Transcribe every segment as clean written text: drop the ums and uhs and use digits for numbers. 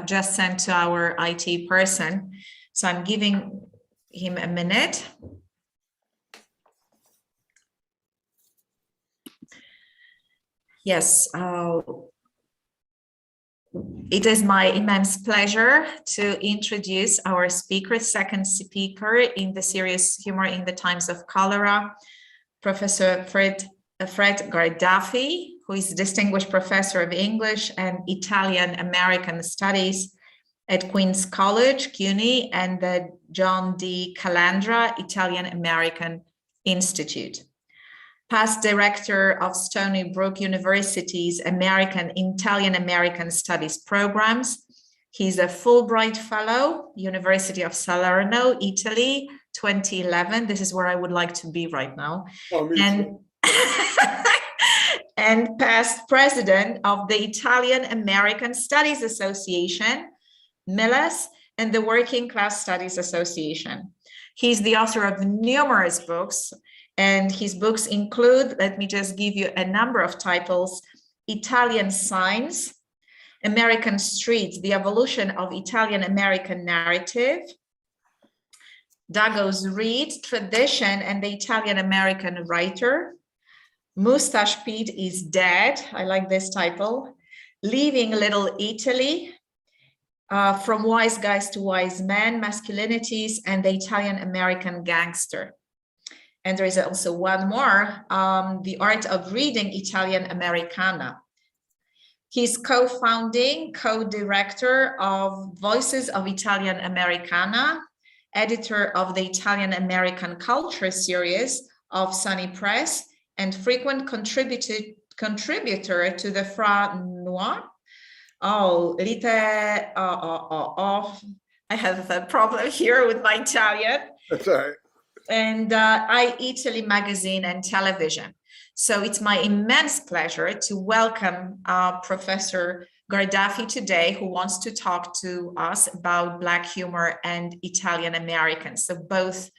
just sent to our IT person. So I'm giving him a minute. Yes, it is my immense pleasure to introduce our speaker, second speaker in the series Humor in the Times of Cholera, Professor Fred Gardaphe, who is Distinguished Professor of English and Italian American Studies at Queen's College, CUNY, and the John D. Calandra Italian American Institute. Past director of Stony Brook University's Italian American Studies programs. He's a Fulbright Fellow, University of Salerno, Italy, 2011. This is where I would like to be right now. Oh, and, and past president of the Italian American Studies Association, MILAS, and the Working Class Studies Association. He's the author of numerous books, and his books include, let me just give you a number of titles: Italian Signs, American Streets, The Evolution of Italian American Narrative, Dago's Reed, Tradition and the Italian American Writer, Mustache Pete is Dead, I like this title, Leaving Little Italy, From Wise Guys to Wise Men, Masculinities and the Italian American Gangster. And there is also one more, The Art of Reading Italian Americana. He's co-founding, co-director of Voices of Italian Americana, editor of the Italian American Culture series of Sunny Press, and frequent contributor to the Fra Noir. I have a problem here with my Italian. That's all right. And Italy magazine and television. So it's my immense pleasure to welcome Professor Gardaphe today, who wants to talk to us about Black humor and Italian Americans. So both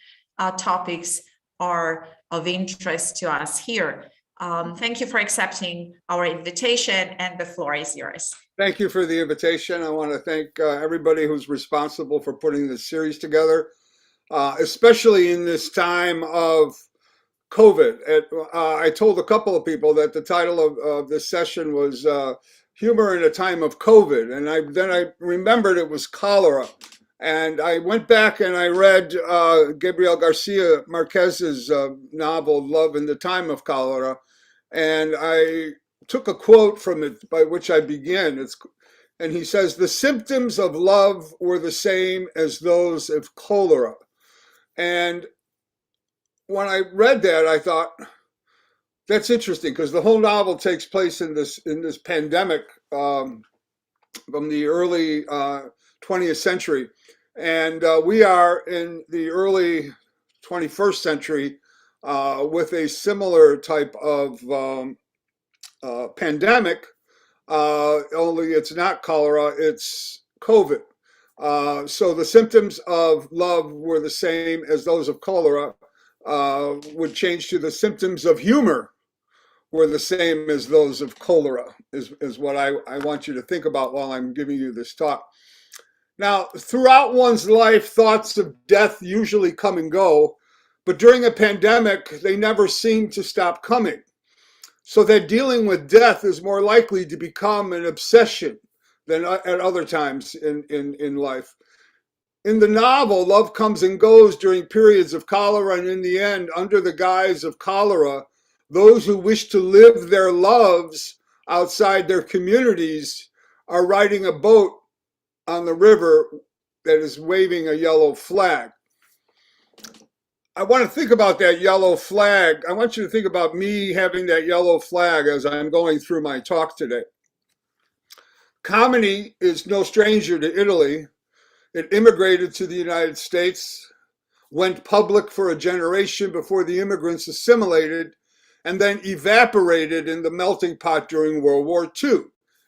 topics are of interest to us here. Thank you for accepting our invitation, and the floor is yours. Thank you for the invitation. I want to thank everybody who's responsible for putting this series together. Especially in this time of COVID. I told a couple of people that the title of this session was Humor in a Time of COVID, and then I remembered it was cholera. And I went back and I read Gabriel Garcia Marquez's novel, Love in the Time of Cholera, and I took a quote from it by which I begin. And he says, "The symptoms of love were the same as those of cholera." And when I read that, I thought, that's interesting, because the whole novel takes place in this pandemic from the early 20th century. And we are in the early 21st century with a similar type of pandemic, only it's not cholera, it's COVID. So the symptoms of love were the same as those of cholera, would change to the symptoms of humor were the same as those of cholera, is what I want you to think about while I'm giving you this talk. Now, throughout one's life, thoughts of death usually come and go, but during a pandemic, they never seem to stop coming. So that dealing with death is more likely to become an obsession than at other times in life. In the novel, love comes and goes during periods of cholera, and in the end, under the guise of cholera, those who wish to live their loves outside their communities are riding a boat on the river that is waving a yellow flag. I want to think about that yellow flag. I want you to think about me having that yellow flag as I'm going through my talk today. Comedy is no stranger to Italy. It immigrated to the United States, went public for a generation before the immigrants assimilated, and then evaporated in the melting pot during World War II.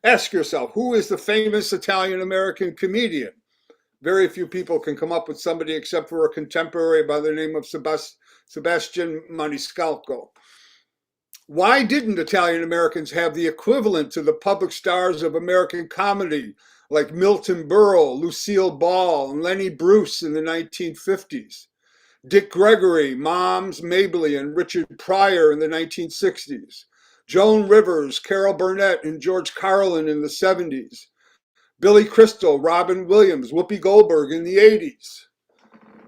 Ask yourself, who is the famous Italian-American comedian? Very few people can come up with somebody except for a contemporary by the name of Sebastian Maniscalco. Why didn't Italian Americans have the equivalent to the public stars of American comedy like Milton Berle, Lucille Ball, and Lenny Bruce in the 1950s. Dick Gregory, Moms Mabley, and Richard Pryor in the 1960s. Joan Rivers, Carol Burnett, and George Carlin in the 70s. Billy Crystal, Robin Williams, Whoopi Goldberg in the 80s.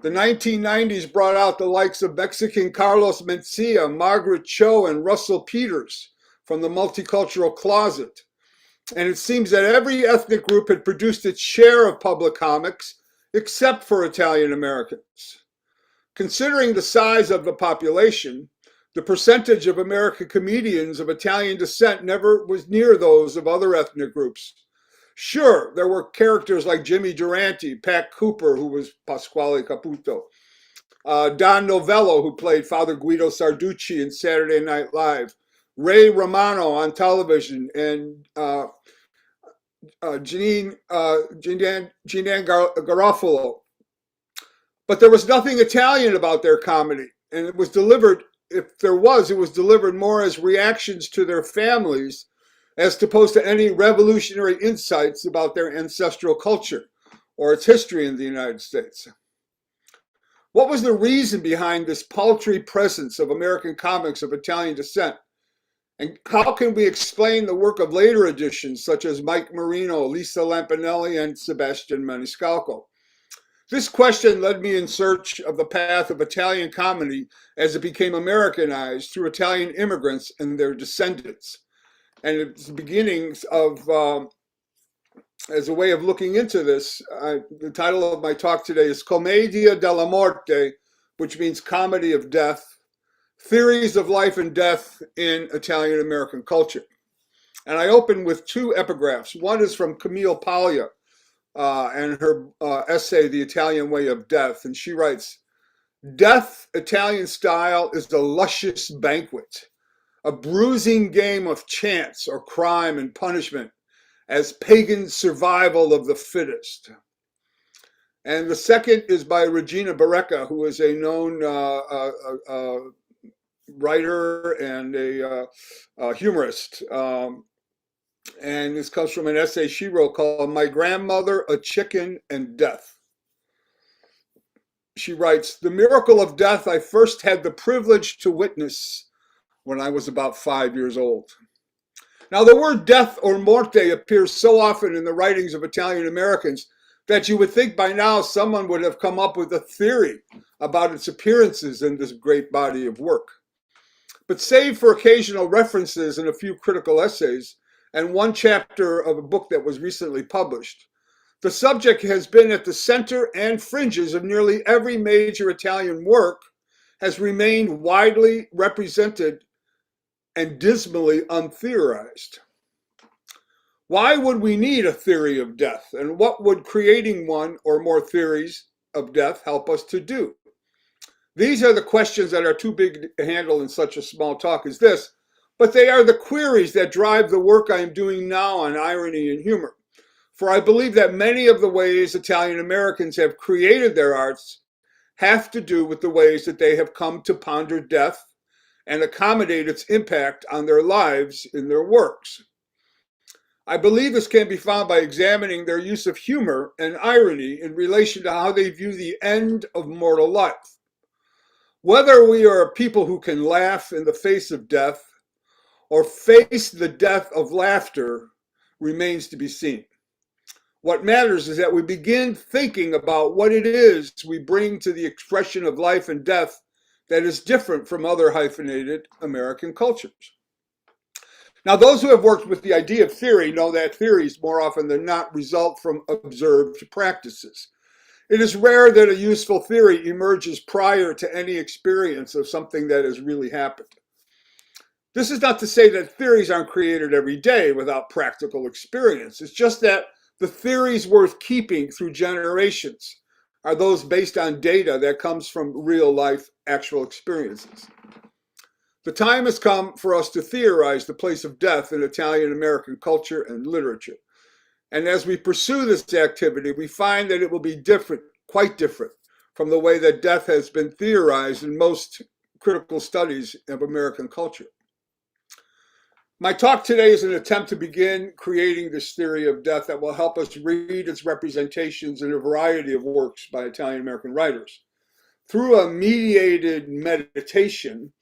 The 1990s brought out the likes of Mexican Carlos Mencia, Margaret Cho, and Russell Peters from the multicultural closet. And it seems that every ethnic group had produced its share of public comics, except for Italian Americans. Considering the size of the population, the percentage of American comedians of Italian descent never was near those of other ethnic groups. Sure, there were characters like Jimmy Durante, Pat Cooper, who was Pasquale Caputo, Don Novello, who played Father Guido Sarducci in Saturday Night Live, Ray Romano on television, and Jeanine Garofalo. But there was nothing Italian about their comedy, and it was delivered, if there was, it was delivered more as reactions to their families as opposed to any revolutionary insights about their ancestral culture or its history in the United States. What was the reason behind this paltry presence of American comics of Italian descent? And how can we explain the work of later editions such as Mike Marino, Lisa Lampanelli, and Sebastian Maniscalco? This question led me in search of the path of Italian comedy as it became Americanized through Italian immigrants and their descendants. And it's the beginnings of, as a way of looking into this, the title of my talk today is Commedia della Morte, which means comedy of death, theories of life and death in Italian American culture. And I open with two epigraphs. One is from Camille Paglia, and her essay, The Italian Way of Death. And she writes, "Death, Italian style, is the luscious banquet, a bruising game of chance or crime and punishment as pagan survival of the fittest." And the second is by Regina Barreca, who is a known writer and a humorist. And this comes from an essay she wrote called My Grandmother, a Chicken, and Death. She writes, "The miracle of death I first had the privilege to witness when I was about 5 years old." Now, the word death or morte appears so often in the writings of Italian Americans that you would think by now someone would have come up with a theory about its appearances in this great body of work. But save for occasional references in a few critical essays, and one chapter of a book that was recently published, the subject has been at the center and fringes of nearly every major Italian work, has remained widely represented and dismally untheorized. Why would we need a theory of death? And what would creating one or more theories of death help us to do? These are the questions that are too big to handle in such a small talk as this, but they are the queries that drive the work I am doing now on irony and humor. For I believe that many of the ways Italian Americans have created their arts have to do with the ways that they have come to ponder death and accommodate its impact on their lives in their works. I believe this can be found by examining their use of humor and irony in relation to how they view the end of mortal life. Whether we are a people who can laugh in the face of death or face the death of laughter remains to be seen. What matters is that we begin thinking about what it is we bring to the expression of life and death that is different from other hyphenated American cultures. Now, those who have worked with the idea of theory know that theories more often than not result from observed practices. It is rare that a useful theory emerges prior to any experience of something that has really happened. This is not to say that theories aren't created every day without practical experience. It's just that the theories worth keeping through generations are those based on data that comes from real life, actual experiences. The time has come for us to theorize the place of death in Italian American culture and literature. And as we pursue this activity, we find that it will be different, quite different, from the way that death has been theorized in most critical studies of American culture. My talk today is an attempt to begin creating this theory of death that will help us read its representations in a variety of works by Italian-American writers. Through a mediated meditation,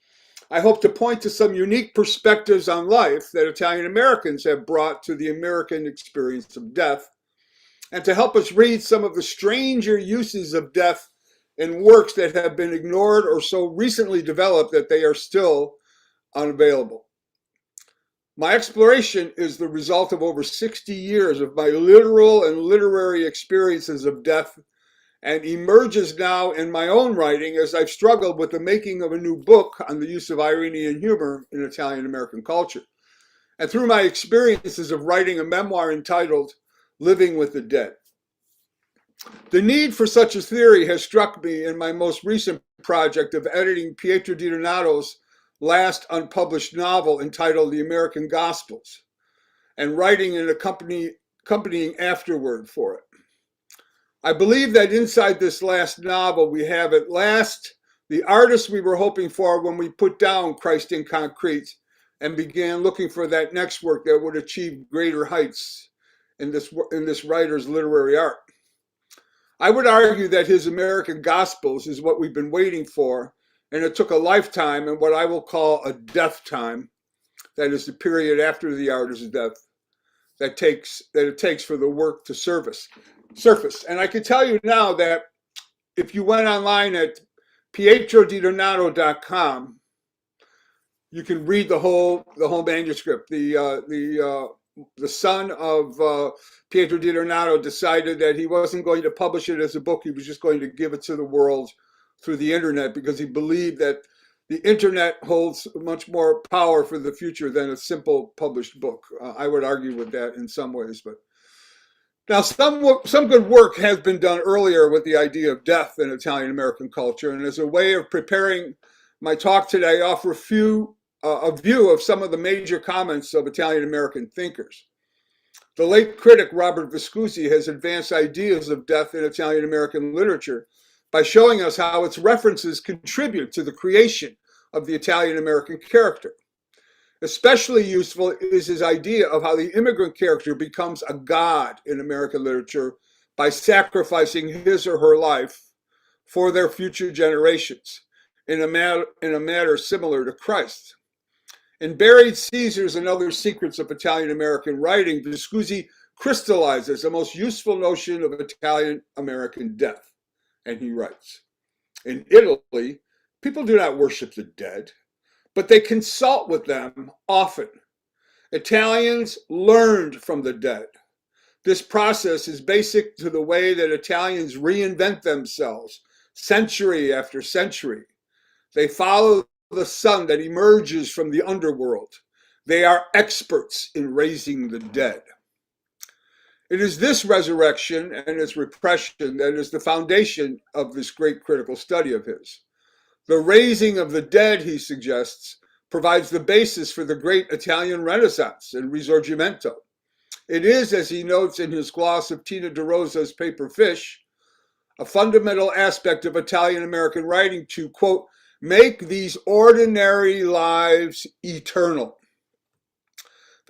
I hope to point to some unique perspectives on life that Italian-Americans have brought to the American experience of death, and to help us read some of the stranger uses of death in works that have been ignored or so recently developed that they are still unavailable. My exploration is the result of over 60 years of my literal and literary experiences of death, and emerges now in my own writing as I've struggled with the making of a new book on the use of irony and humor in Italian-American culture, and through my experiences of writing a memoir entitled Living with the Dead. The need for such a theory has struck me in my most recent project of editing Pietro Di Donato's last unpublished novel entitled The American Gospels, and writing an accompanying afterword for it. I believe that inside this last novel, we have at last the artist we were hoping for when we put down Christ in Concrete and began looking for that next work that would achieve greater heights in this writer's literary art. I would argue that his American Gospels is what we've been waiting for, and it took a lifetime and what I will call a death time, that is the period after the artist's death, that it takes for the work to surface. And I can tell you now that if you went online at pietrodidonato.com, you can read the whole manuscript. The son of Pietro Di Donato decided that he wasn't going to publish it as a book. He was just going to give it to the world through the internet, because he believed that the internet holds much more power for the future than a simple published book. I would argue with that in some ways, but now some good work has been done earlier with the idea of death in Italian-American culture, and as a way of preparing my talk today, I offer a view of some of the major comments of Italian-American thinkers. The late critic Robert Viscusi has advanced ideas of death in Italian-American literature by showing us how its references contribute to the creation of the Italian-American character. Especially useful is his idea of how the immigrant character becomes a god in American literature by sacrificing his or her life for their future generations in a manner similar to Christ. In Buried Caesars and Other Secrets of Italian-American Writing, Viscusi crystallizes the most useful notion of Italian-American death. And he writes, in Italy, people do not worship the dead, but they consult with them often. Italians learned from the dead. This process is basic to the way that Italians reinvent themselves century after century. They follow the sun that emerges from the underworld. They are experts in raising the dead. It is this resurrection and its repression that is the foundation of this great critical study of his. The raising of the dead, he suggests, provides the basis for the great Italian Renaissance and Risorgimento. It is, as he notes in his gloss of Tina De Rosa's paper Fish, a fundamental aspect of Italian-American writing to, quote, make these ordinary lives eternal.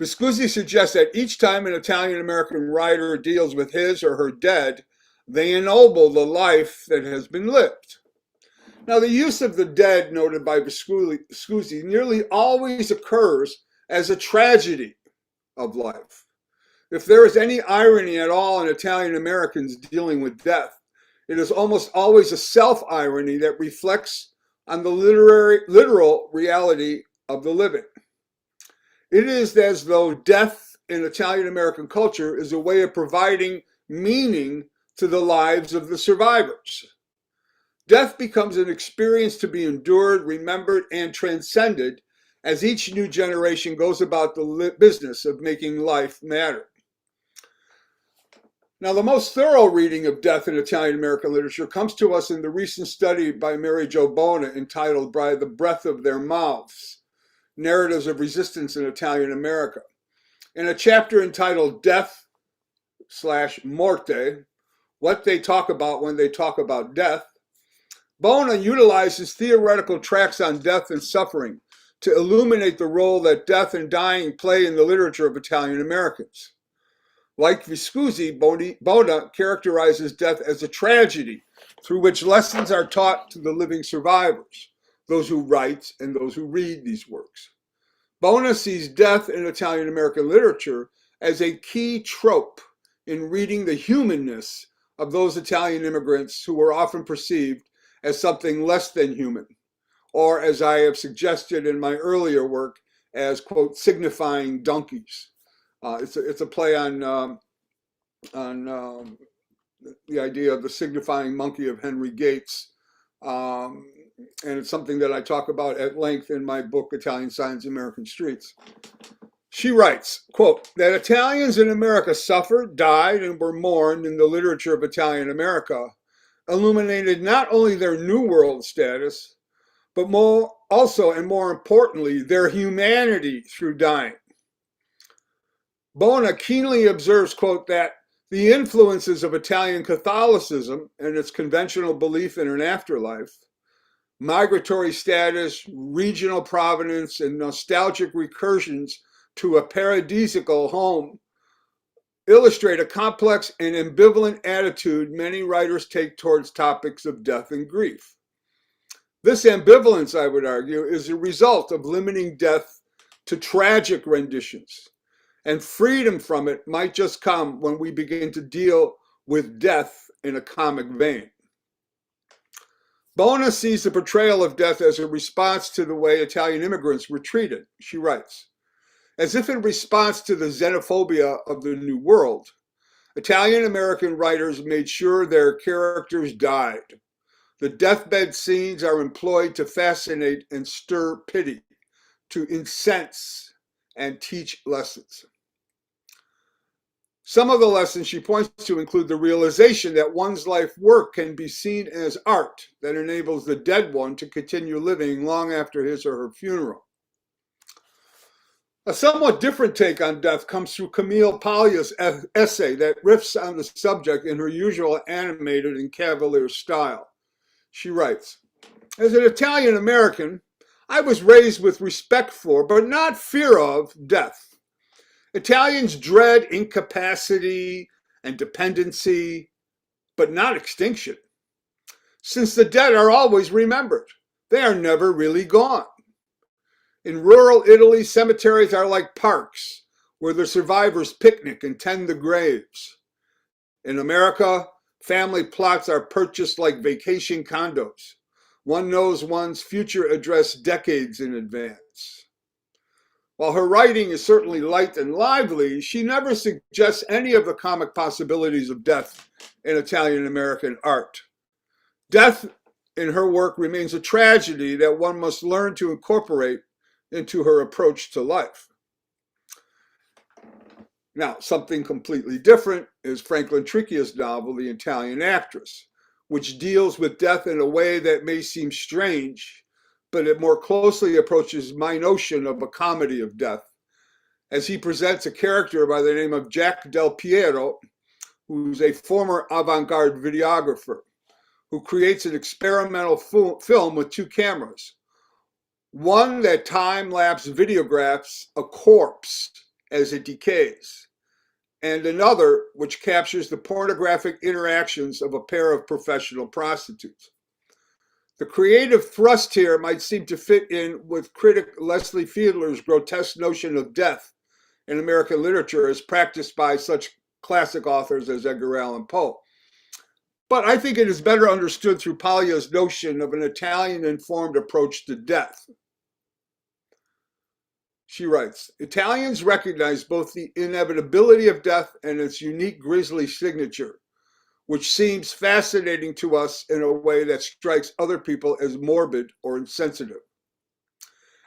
Viscusi suggests that each time an Italian-American writer deals with his or her dead, they ennoble the life that has been lived. Now, the use of the dead, noted by Viscusi, nearly always occurs as a tragedy of life. If there is any irony at all in Italian-Americans dealing with death, it is almost always a self-irony that reflects on the literal reality of the living. It is as though death in Italian-American culture is a way of providing meaning to the lives of the survivors. Death becomes an experience to be endured, remembered, and transcended as each new generation goes about the business of making life matter. Now, the most thorough reading of death in Italian-American literature comes to us in the recent study by Mary Jo Bona entitled By the Breath of Their Mouths, Narratives of Resistance in Italian America. In a chapter entitled Death/Morte, What They Talk About When They Talk About Death, Bona utilizes theoretical tracks on death and suffering to illuminate the role that death and dying play in the literature of Italian Americans. Like Viscusi, Bona characterizes death as a tragedy through which lessons are taught to the living survivors, those who write and those who read these works. Bona sees death in Italian American literature as a key trope in reading the humanness of those Italian immigrants who were often perceived as something less than human, or as I have suggested in my earlier work, as, quote, signifying donkeys. It's a play on the idea of the signifying monkey of Henry Gates. And it's something that I talk about at length in my book, Italian Signs in American Streets. She writes, quote, that Italians in America suffered, died, and were mourned in the literature of Italian America illuminated not only their New World status, but also and more importantly, their humanity through dying. Bona keenly observes, quote, that the influences of Italian Catholicism and its conventional belief in an afterlife, migratory status, regional provenance, and nostalgic recursions to a paradisical home illustrate a complex and ambivalent attitude many writers take towards topics of death and grief. This ambivalence, I would argue, is a result of limiting death to tragic renditions, and freedom from it might just come when we begin to deal with death in a comic vein. Bona sees the portrayal of death as a response to the way Italian immigrants were treated. She writes, as if in response to the xenophobia of the New World, Italian American writers made sure their characters died. The deathbed scenes are employed to fascinate and stir pity, to incense and teach lessons. Some of the lessons she points to include the realization that one's life work can be seen as art that enables the dead one to continue living long after his or her funeral. A somewhat different take on death comes through Camille Paglia's essay that riffs on the subject in her usual animated and cavalier style. She writes, as an Italian American, I was raised with respect for, but not fear of, death. Italians dread incapacity and dependency, but not extinction. Since the dead are always remembered, they are never really gone. In rural Italy, cemeteries are like parks where the survivors picnic and tend the graves. In America, family plots are purchased like vacation condos. One knows one's future address decades in advance. While her writing is certainly light and lively, she never suggests any of the comic possibilities of death in Italian American art. Death in her work remains a tragedy that one must learn to incorporate into her approach to life. Now, something completely different is Franklin Tricchia's novel, The Italian Actress, which deals with death in a way that may seem strange, but it more closely approaches my notion of a comedy of death, as he presents a character by the name of Jack Del Piero, who's a former avant-garde videographer, who creates an experimental film with two cameras. One that time-lapse videographs a corpse as it decays, and another which captures the pornographic interactions of a pair of professional prostitutes. The creative thrust here might seem to fit in with critic Leslie Fiedler's grotesque notion of death in American literature as practiced by such classic authors as Edgar Allan Poe. But I think it is better understood through Paglia's notion of an Italian-informed approach to death. She writes, Italians recognize both the inevitability of death and its unique grisly signature, which seems fascinating to us in a way that strikes other people as morbid or insensitive.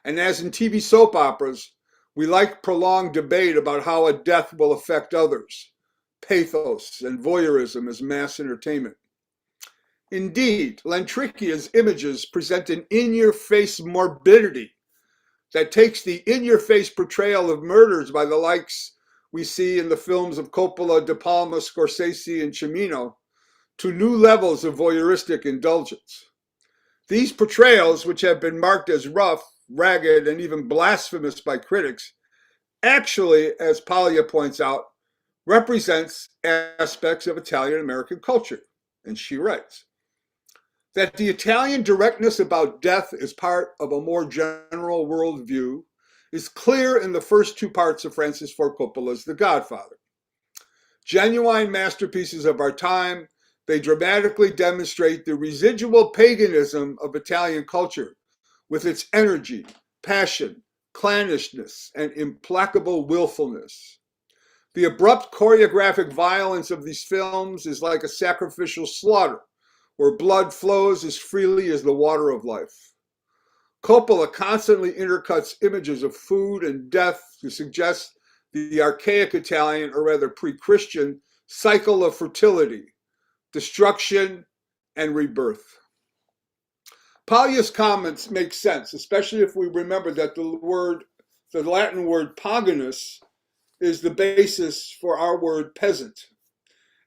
And as in TV soap operas, we like prolonged debate about how a death will affect others, pathos and voyeurism as mass entertainment. Indeed, Lantricchia's images present an in-your-face morbidity that takes the in-your-face portrayal of murders by the likes we see in the films of Coppola, De Palma, Scorsese, and Cimino to new levels of voyeuristic indulgence. These portrayals, which have been marked as rough, ragged, and even blasphemous by critics, actually, as Paglia points out, represents aspects of Italian-American culture. And she writes that the Italian directness about death is part of a more general worldview is clear in the first two parts of Francis Ford Coppola's The Godfather. Genuine masterpieces of our time, they dramatically demonstrate the residual paganism of Italian culture with its energy, passion, clannishness, and implacable willfulness. The abrupt choreographic violence of these films is like a sacrificial slaughter, where blood flows as freely as the water of life. Coppola constantly intercuts images of food and death to suggest the archaic Italian, or rather pre-Christian, cycle of fertility, destruction, and rebirth. Paglia's comments make sense, especially if we remember that the Latin word paganus is the basis for our word peasant,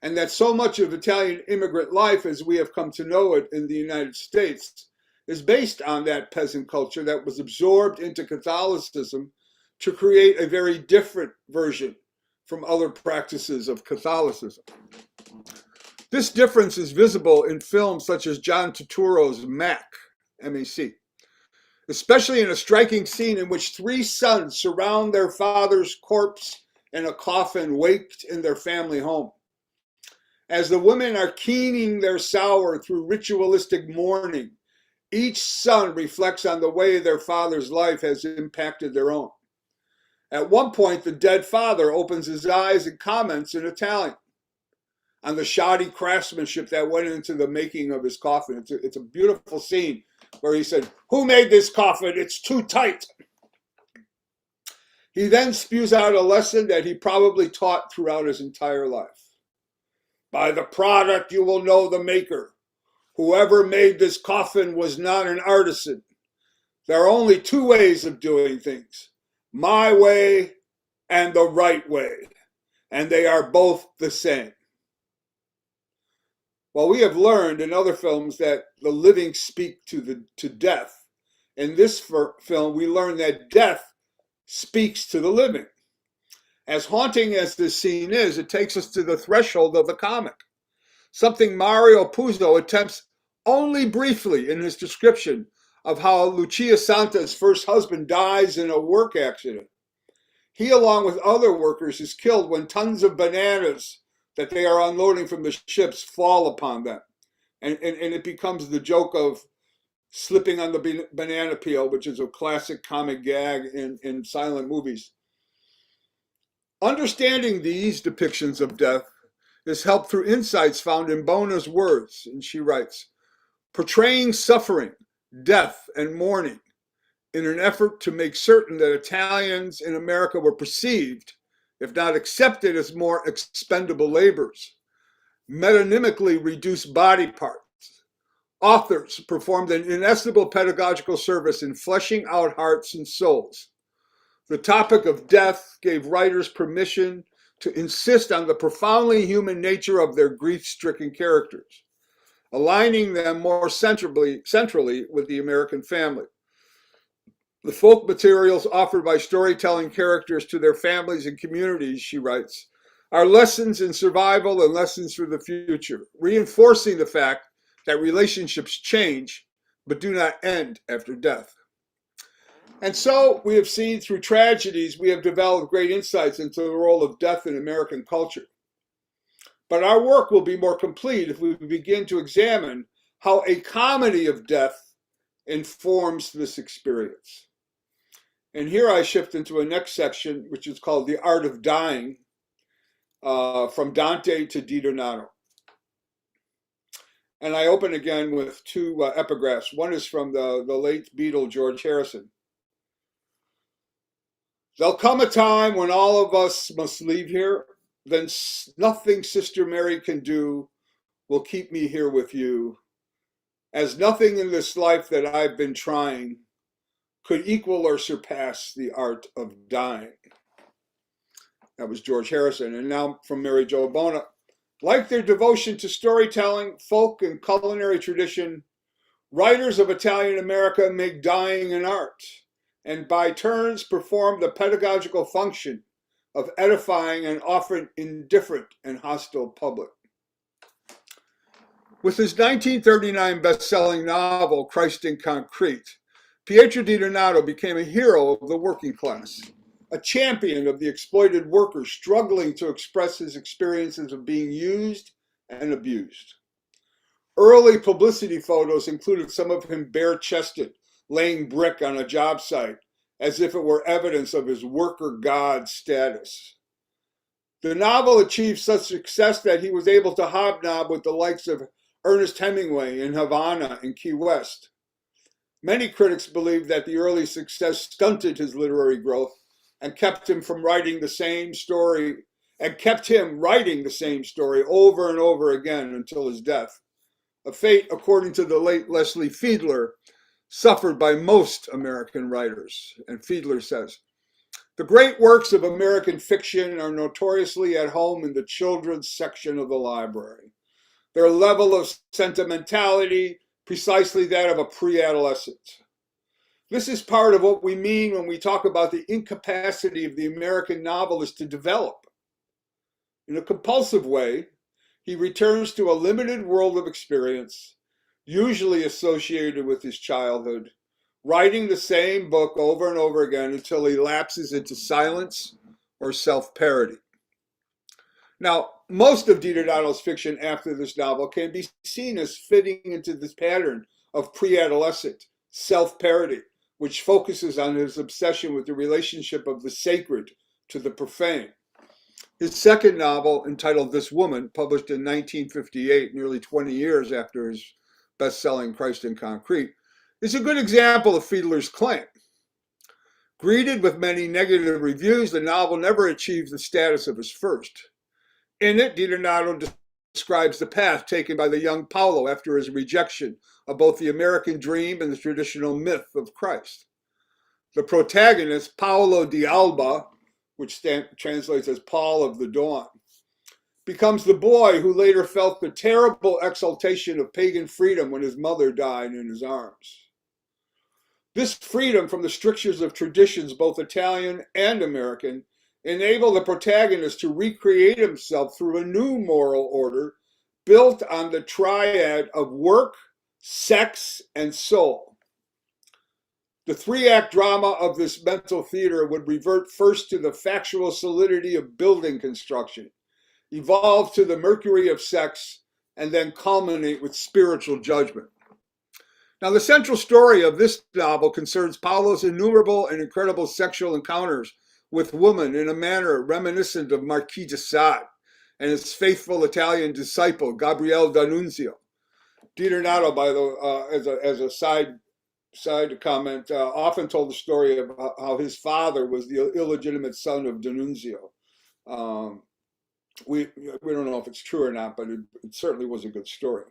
and that so much of Italian immigrant life as we have come to know it in the United States is based on that peasant culture that was absorbed into Catholicism to create a very different version from other practices of Catholicism. This difference is visible in films such as John Turturro's Mac, M-A-C, especially in a striking scene in which three sons surround their father's corpse in a coffin waked in their family home. As the women are keening their sour through ritualistic mourning, each son reflects on the way their father's life has impacted their own. At one point, the dead father opens his eyes and comments in Italian on the shoddy craftsmanship that went into the making of his coffin. It's a beautiful scene where he said, "Who made this coffin? It's too tight." He then spews out a lesson that he probably taught throughout his entire life. "By the product you will know the maker. Whoever made this coffin was not an artisan. There are only two ways of doing things, my way and the right way, and they are both the same." While we have learned in other films that the living speak to death, in this film we learn that death speaks to the living. As haunting as this scene is, it takes us to the threshold of the comic, something Mario Puzo attempts only briefly in his description of how Lucia Santa's first husband dies in a work accident. He, along with other workers, is killed when tons of bananas that they are unloading from the ships fall upon them. And it becomes the joke of slipping on the banana peel, which is a classic comic gag in silent movies. Understanding these depictions of death is helped through insights found in Bona's words, and she writes, portraying suffering, death, and mourning in an effort to make certain that Italians in America were perceived, if not accepted, as more expendable laborers, metonymically reduced body parts. Authors performed an inestimable pedagogical service in fleshing out hearts and souls. The topic of death gave writers permission to insist on the profoundly human nature of their grief-stricken characters, aligning them more centrally with the American family. The folk materials offered by storytelling characters to their families and communities, she writes, are lessons in survival and lessons for the future, reinforcing the fact that relationships change but do not end after death. And so we have seen through tragedies, we have developed great insights into the role of death in American culture. But our work will be more complete if we begin to examine how a comedy of death informs this experience. And here I shift into a next section, which is called The Art of Dying, from Dante to Di Donato. And I open again with two epigraphs. One is from the late Beatle, George Harrison. There'll come a time when all of us must leave here, then nothing Sister Mary can do will keep me here with you, as nothing in this life that I've been trying could equal or surpass the art of dying. That was George Harrison. And now from Mary Jo Bona. Like their devotion to storytelling, folk, and culinary tradition, writers of Italian America make dying an art, and by turns performed the pedagogical function of edifying an often indifferent and hostile public. With his 1939 best-selling novel, Christ in Concrete, Pietro di Donato became a hero of the working class, a champion of the exploited worker struggling to express his experiences of being used and abused. Early publicity photos included some of him bare-chested, laying brick on a job site, as if it were evidence of his worker god status. The novel achieved such success that he was able to hobnob with the likes of Ernest Hemingway in Havana and Key West. Many critics believe that the early success stunted his literary growth and kept him writing the same story over and over again until his death, a fate, according to the late Leslie Fiedler, suffered by most American writers. And Fiedler says, "The great works of American fiction are notoriously at home in the children's section of the library. Their level of sentimentality, precisely that of a pre-adolescent. This is part of what we mean when we talk about the incapacity of the American novelist to develop. In a compulsive way, he returns to a limited world of experience, usually associated with his childhood, writing the same book over and over again until he lapses into silence or self-parody." Now, most of Di Donato's fiction after this novel can be seen as fitting into this pattern of pre-adolescent self-parody, which focuses on his obsession with the relationship of the sacred to the profane. His second novel, entitled This Woman, published in 1958, nearly 20 years after his best-selling Christ in Concrete, is a good example of Fiedler's claim. Greeted with many negative reviews, the novel never achieved the status of his first. In it, Di Donato describes the path taken by the young Paolo after his rejection of both the American dream and the traditional myth of Christ. The protagonist, Paolo di Alba, which translates as Paul of the Dawn, becomes the boy who later felt the terrible exaltation of pagan freedom when his mother died in his arms. This freedom from the strictures of traditions, both Italian and American, enable the protagonist to recreate himself through a new moral order built on the triad of work, sex, and soul. The three-act drama of this mental theater would revert first to the factual solidity of building construction, evolve to the mercury of sex, and then culminate with spiritual judgment. Now, the central story of this novel concerns Paolo's innumerable and incredible sexual encounters with women in a manner reminiscent of Marquis de Sade and his faithful Italian disciple, Gabriele D'Annunzio. Di Donato, by the as a side comment, often told the story of how his father was the illegitimate son of D'Annunzio. We don't know if it's true or not, but it certainly was a good story.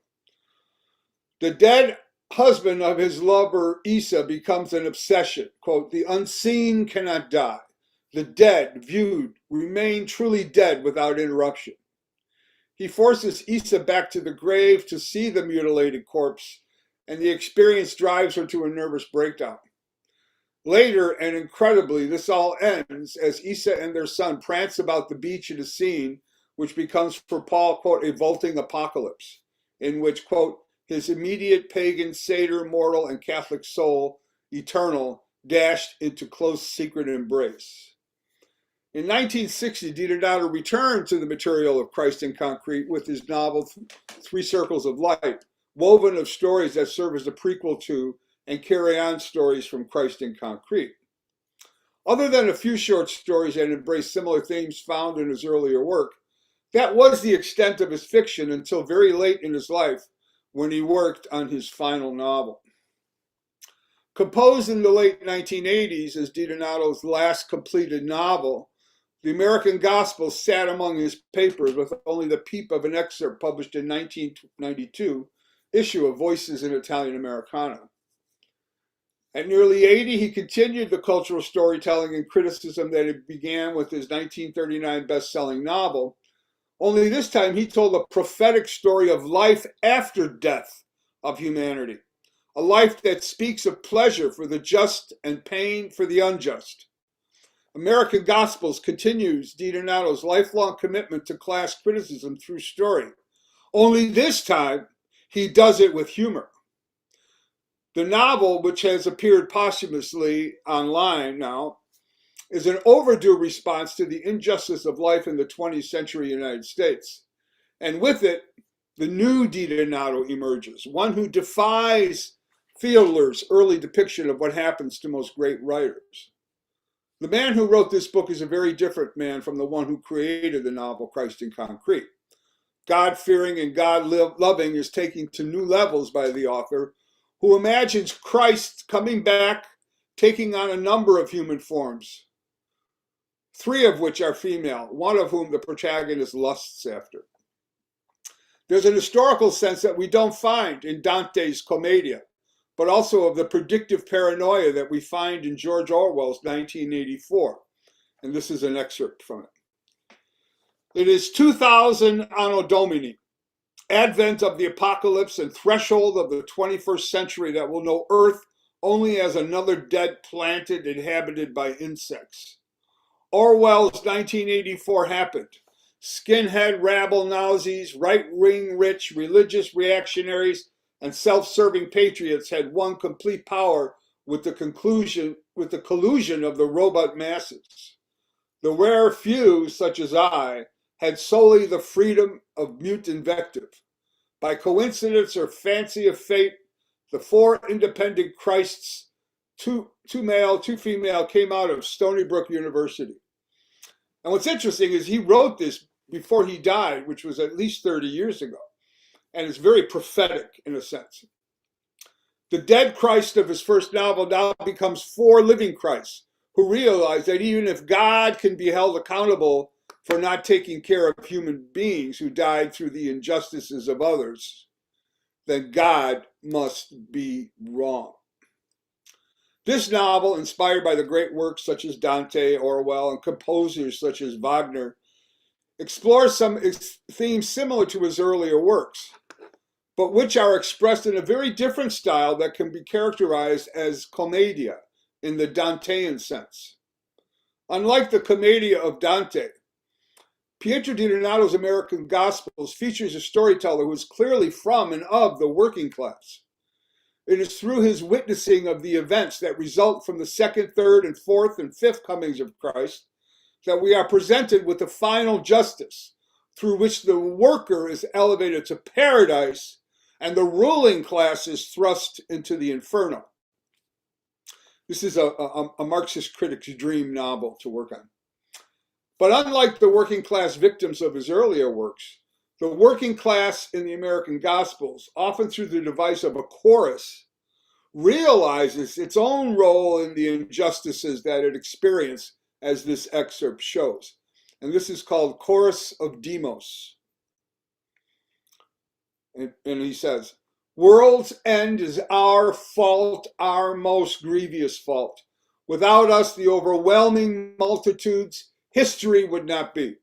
The dead husband of his lover, Isa, becomes an obsession. Quote, "The unseen cannot die. The dead, viewed, remain truly dead without interruption." He forces Isa back to the grave to see the mutilated corpse, and the experience drives her to a nervous breakdown. Later, and incredibly, this all ends as Isa and their son prance about the beach in a scene which becomes for Paul, quote, "a vaulting apocalypse," in which, quote, "his immediate pagan, satyr, mortal, and Catholic soul, eternal, dashed into close secret embrace." In 1960, Di Donato returned to the material of Christ in Concrete with his novel Three Circles of Light, woven of stories that serve as a prequel to and carry on stories from Christ in Concrete. Other than a few short stories that embrace similar themes found in his earlier work, that was the extent of his fiction until very late in his life when he worked on his final novel. Composed in the late 1980s as Di Donato's last completed novel, The American Gospel sat among his papers with only the peep of an excerpt published in 1992 issue of Voices in Italian Americana. At nearly 80, he continued the cultural storytelling and criticism that it began with his 1939 best-selling novel, only this time he told a prophetic story of life after death of humanity, a life that speaks of pleasure for the just and pain for the unjust. American Gospels continues DiDonato's lifelong commitment to class criticism through story. Only this time, he does it with humor. The novel, which has appeared posthumously online now, is an overdue response to the injustice of life in the 20th century United States. And with it, the new DiDonato emerges, one who defies Fiedler's early depiction of what happens to most great writers. The man who wrote this book is a very different man from the one who created the novel Christ in Concrete. God-fearing and God-loving is taken to new levels by the author, who imagines Christ coming back, taking on a number of human forms, 3 of which are female, one of whom the protagonist lusts after. There's an historical sense that we don't find in Dante's Commedia, but also of the predictive paranoia that we find in George Orwell's 1984. And this is an excerpt from it. It is 2000 Anno Domini, advent of the apocalypse and threshold of the 21st century that will know Earth only as another dead planet inhabited by insects. Orwell's 1984 happened. Skinhead rabble Nazis, right-wing rich, religious reactionaries, and self-serving patriots had won complete power with the collusion of the robot masses. The rare few, such as I, had solely the freedom of mute invective. By coincidence or fancy of fate, the 4 independent Christs, 2 male, 2 female, came out of Stony Brook University. And what's interesting is he wrote this before he died, which was at least 30 years ago. And it's very prophetic in a sense. The dead Christ of his first novel now becomes 4 living Christs who realize that even if God can be held accountable for not taking care of human beings who died through the injustices of others, then God must be wrong. This novel, inspired by the great works such as Dante, Orwell, and composers such as Wagner, explores some themes similar to his earlier works, but which are expressed in a very different style that can be characterized as commedia in the Dantean sense. Unlike the Commedia of Dante, Pietro DiDonato's American Gospels features a storyteller who is clearly from and of the working class. It is through his witnessing of the events that result from the 2nd, 3rd, and 4th, and 5th comings of Christ that we are presented with the final justice through which the worker is elevated to paradise and the ruling class is thrust into the inferno. This is a Marxist critic's dream novel to work on. But unlike the working class victims of his earlier works, the working class in the American Gospels, often through the device of a chorus, realizes its own role in the injustices that it experienced, as this excerpt shows. And this is called Chorus of Deimos. And he says, "World's end is our fault, our most grievous fault. Without us, the overwhelming multitudes, history would not be.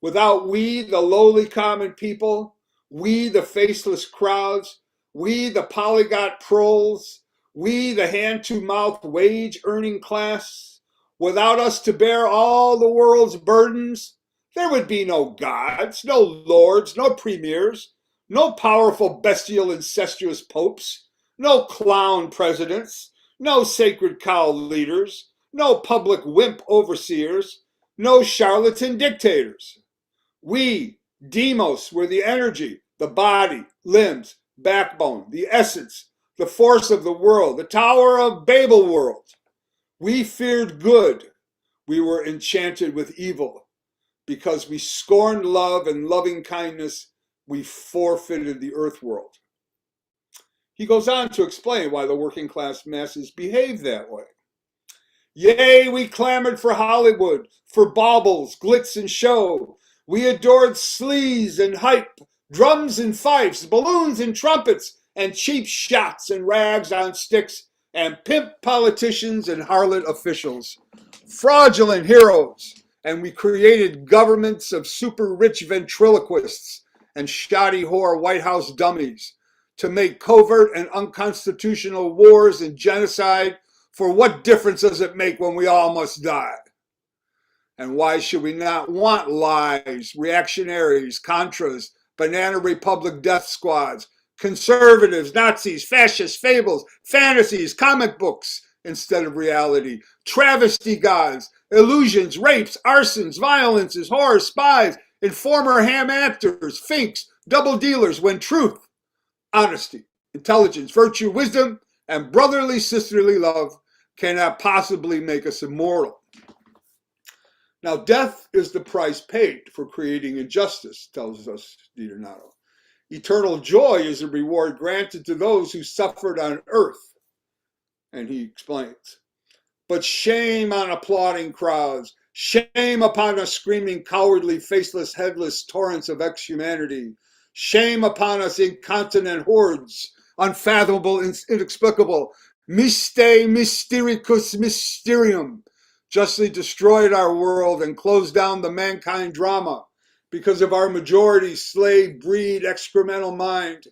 Without we, the lowly common people, we, the faceless crowds, we, the polyglot proles, we, the hand-to-mouth wage-earning class, without us to bear all the world's burdens, there would be no gods, no lords, no premiers, no powerful bestial incestuous popes, no clown presidents, no sacred cow leaders, no public wimp overseers, no charlatan dictators. We, Deimos, were the energy, the body, limbs, backbone, the essence, the force of the world, the Tower of Babel world. We feared good. We were enchanted with evil. Because we scorned love and loving kindness, we forfeited the earth world." He goes on to explain why the working class masses behave that way. "Yea, we clamored for Hollywood, for baubles, glitz, and show. We adored sleaze and hype, drums and fifes, balloons and trumpets, and cheap shots and rags on sticks, and pimp politicians and harlot officials, fraudulent heroes, and we created governments of super rich ventriloquists and shoddy whore White House dummies to make covert and unconstitutional wars and genocide, for what difference does it make when we all must die? And why should we not want lies, reactionaries, Contras, Banana Republic death squads, conservatives, Nazis, fascists, fables, fantasies, comic books instead of reality, travesty gods, illusions, rapes, arsons, violences, horror, spies, informer ham actors, finks, double dealers, when truth, honesty, intelligence, virtue, wisdom, and brotherly, sisterly love cannot possibly make us immortal. Now, death is the price paid for creating injustice, tells us Donato. Eternal joy is a reward granted to those who suffered on earth. And he explains, but shame on applauding crowds, shame upon us screaming, cowardly, faceless, headless torrents of exhumanity, shame upon us incontinent hordes, unfathomable, inexplicable, miste mystericus mysterium, justly destroyed our world and closed down the mankind drama because of our majority slave breed excremental mind.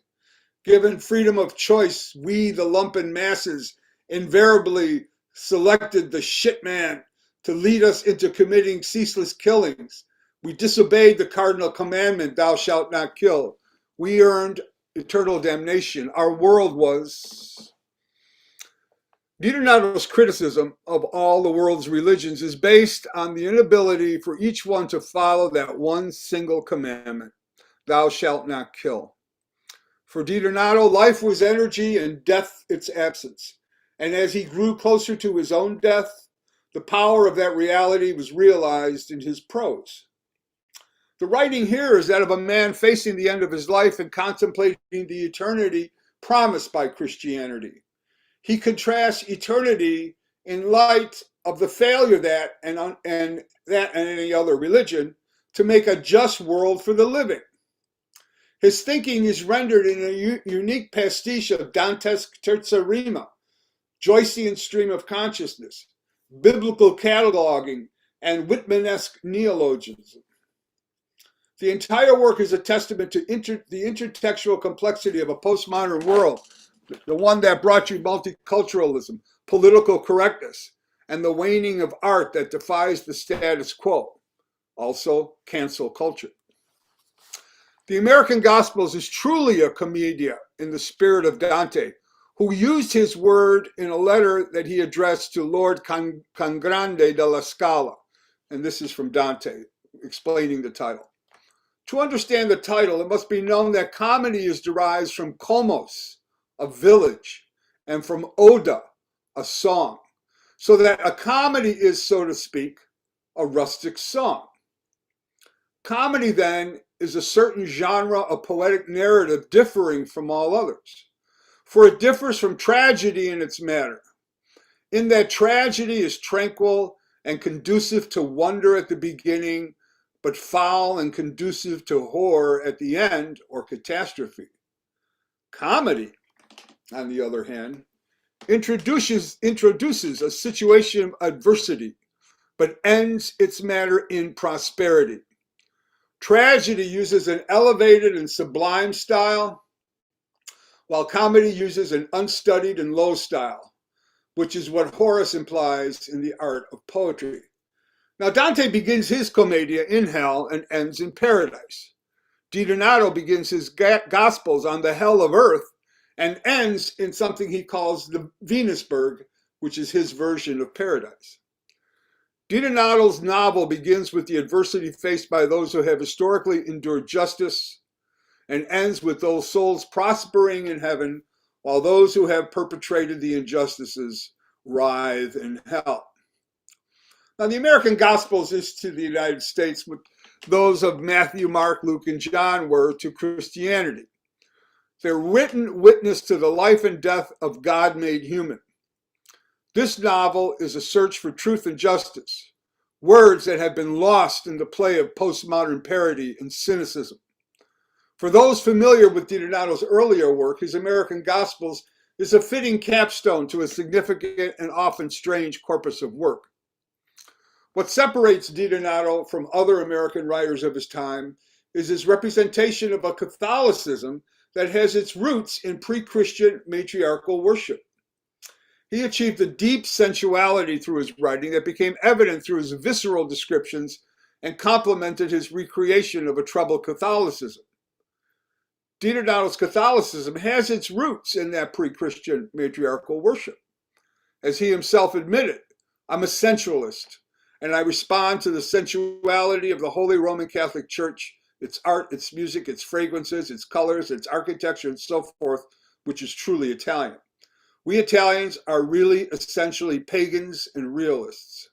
Given freedom of choice, we, the lumpen masses, invariably selected the shit man to lead us into committing ceaseless killings. We disobeyed the cardinal commandment, thou shalt not kill. We earned eternal damnation. Our world was... Donato's criticism of all the world's religions is based on the inability for each one to follow that one single commandment, thou shalt not kill. For Donato, life was energy and death its absence. And as he grew closer to his own death, the power of that reality was realized in his prose. The writing here is that of a man facing the end of his life and contemplating the eternity promised by Christianity. He contrasts eternity in light of the failure that and any other religion to make a just world for the living. His thinking is rendered in a unique pastiche of Dante's terza rima, Joycean stream of consciousness, biblical cataloging, and Whitmanesque neologism. The entire work is a testament to the intertextual complexity of a postmodern world, the one that brought you multiculturalism, political correctness, and the waning of art that defies the status quo, also cancel culture. The American Gospels is truly a commedia in the spirit of Dante, who used his word in a letter that he addressed to Lord Congrande della Scala. And this is from Dante, explaining the title. To understand the title, it must be known that comedy is derived from komos, a village, and from oda, a song, so that a comedy is, so to speak, a rustic song. Comedy, then, is a certain genre of poetic narrative differing from all others, for it differs from tragedy in its matter, in that tragedy is tranquil and conducive to wonder at the beginning, but foul and conducive to horror at the end or catastrophe. Comedy, on the other hand, introduces a situation of adversity, but ends its matter in prosperity. Tragedy uses an elevated and sublime style, while comedy uses an unstudied and low style, which is what Horace implies in the art of poetry. Now, Dante begins his commedia in hell and ends in paradise. Donato begins his Gospels on the hell of earth and ends in something he calls the Venusberg, which is his version of paradise. Donato's novel begins with the adversity faced by those who have historically endured justice and ends with those souls prospering in heaven while those who have perpetrated the injustices writhe in hell. Now, the American Gospels is to the United States what those of Matthew, Mark, Luke, and John were to Christianity. They're written witness to the life and death of God made human. This novel is a search for truth and justice, words that have been lost in the play of postmodern parody and cynicism. For those familiar with Donato's earlier work, his American Gospels is a fitting capstone to a significant and often strange corpus of work. What separates Donato from other American writers of his time is his representation of a Catholicism that has its roots in pre-Christian matriarchal worship. He achieved a deep sensuality through his writing that became evident through his visceral descriptions and complemented his recreation of a troubled Catholicism. Diderot's Catholicism has its roots in that pre-Christian matriarchal worship. As he himself admitted, I'm a sensualist, and I respond to the sensuality of the Holy Roman Catholic Church, its art, its music, its fragrances, its colors, its architecture, and so forth, which is truly Italian. We Italians are really essentially pagans and realists.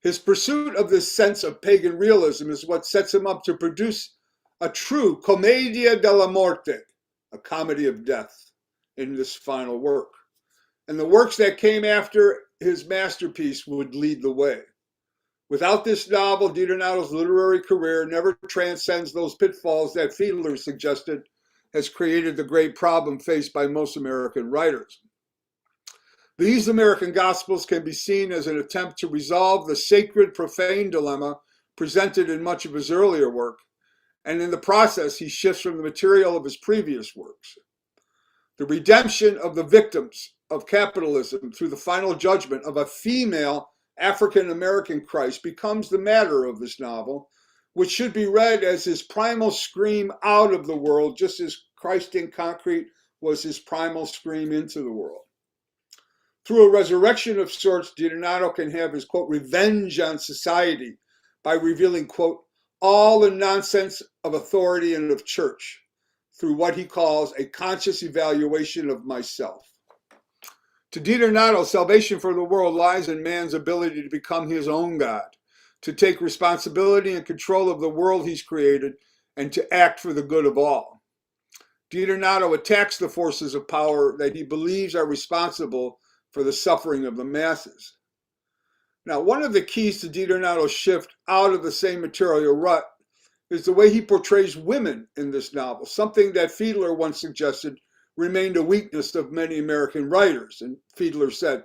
His pursuit of this sense of pagan realism is what sets him up to produce a true commedia della morte, a comedy of death, in this final work. And the works that came after his masterpiece would lead the way. Without this novel, Diderot's literary career never transcends those pitfalls that Fiedler suggested has created the great problem faced by most American writers. These American Gospels can be seen as an attempt to resolve the sacred-profane dilemma presented in much of his earlier work, and in the process, he shifts from the material of his previous works. The redemption of the victims of capitalism through the final judgment of a female African-American Christ becomes the matter of this novel, which should be read as his primal scream out of the world, just as Christ in Concrete was his primal scream into the world. Through a resurrection of sorts, Diderot can have his, quote, revenge on society by revealing, quote, all the nonsense of authority and of church through what he calls a conscious evaluation of myself. To Diderot, salvation for the world lies in man's ability to become his own God, to take responsibility and control of the world he's created, and to act for the good of all. Diderot attacks the forces of power that he believes are responsible for the suffering of the masses. Now, one of the keys to Diderot's shift out of the same material rut is the way he portrays women in this novel, something that Fiedler once suggested remained a weakness of many American writers. And Fiedler said,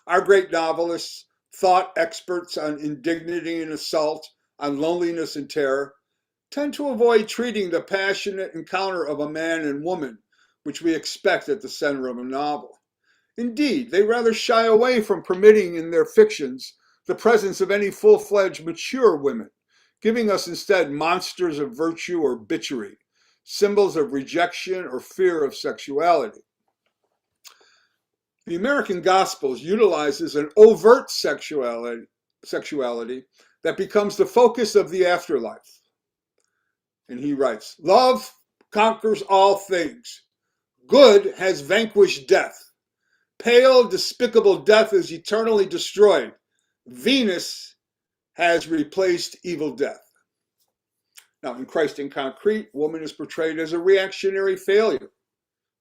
our great novelists, thought experts on indignity and assault, on loneliness and terror, tend to avoid treating the passionate encounter of a man and woman, which we expect at the center of a novel. Indeed, they rather shy away from permitting in their fictions the presence of any full-fledged mature women, giving us instead monsters of virtue or bitchery, symbols of rejection or fear of sexuality. The American Gospels utilizes an overt sexuality that becomes the focus of the afterlife. And he writes, love conquers all things. Good has vanquished death. Pale, despicable death is eternally destroyed. Venus has replaced evil death. Now, in Christ in Concrete, woman is portrayed as a reactionary failure.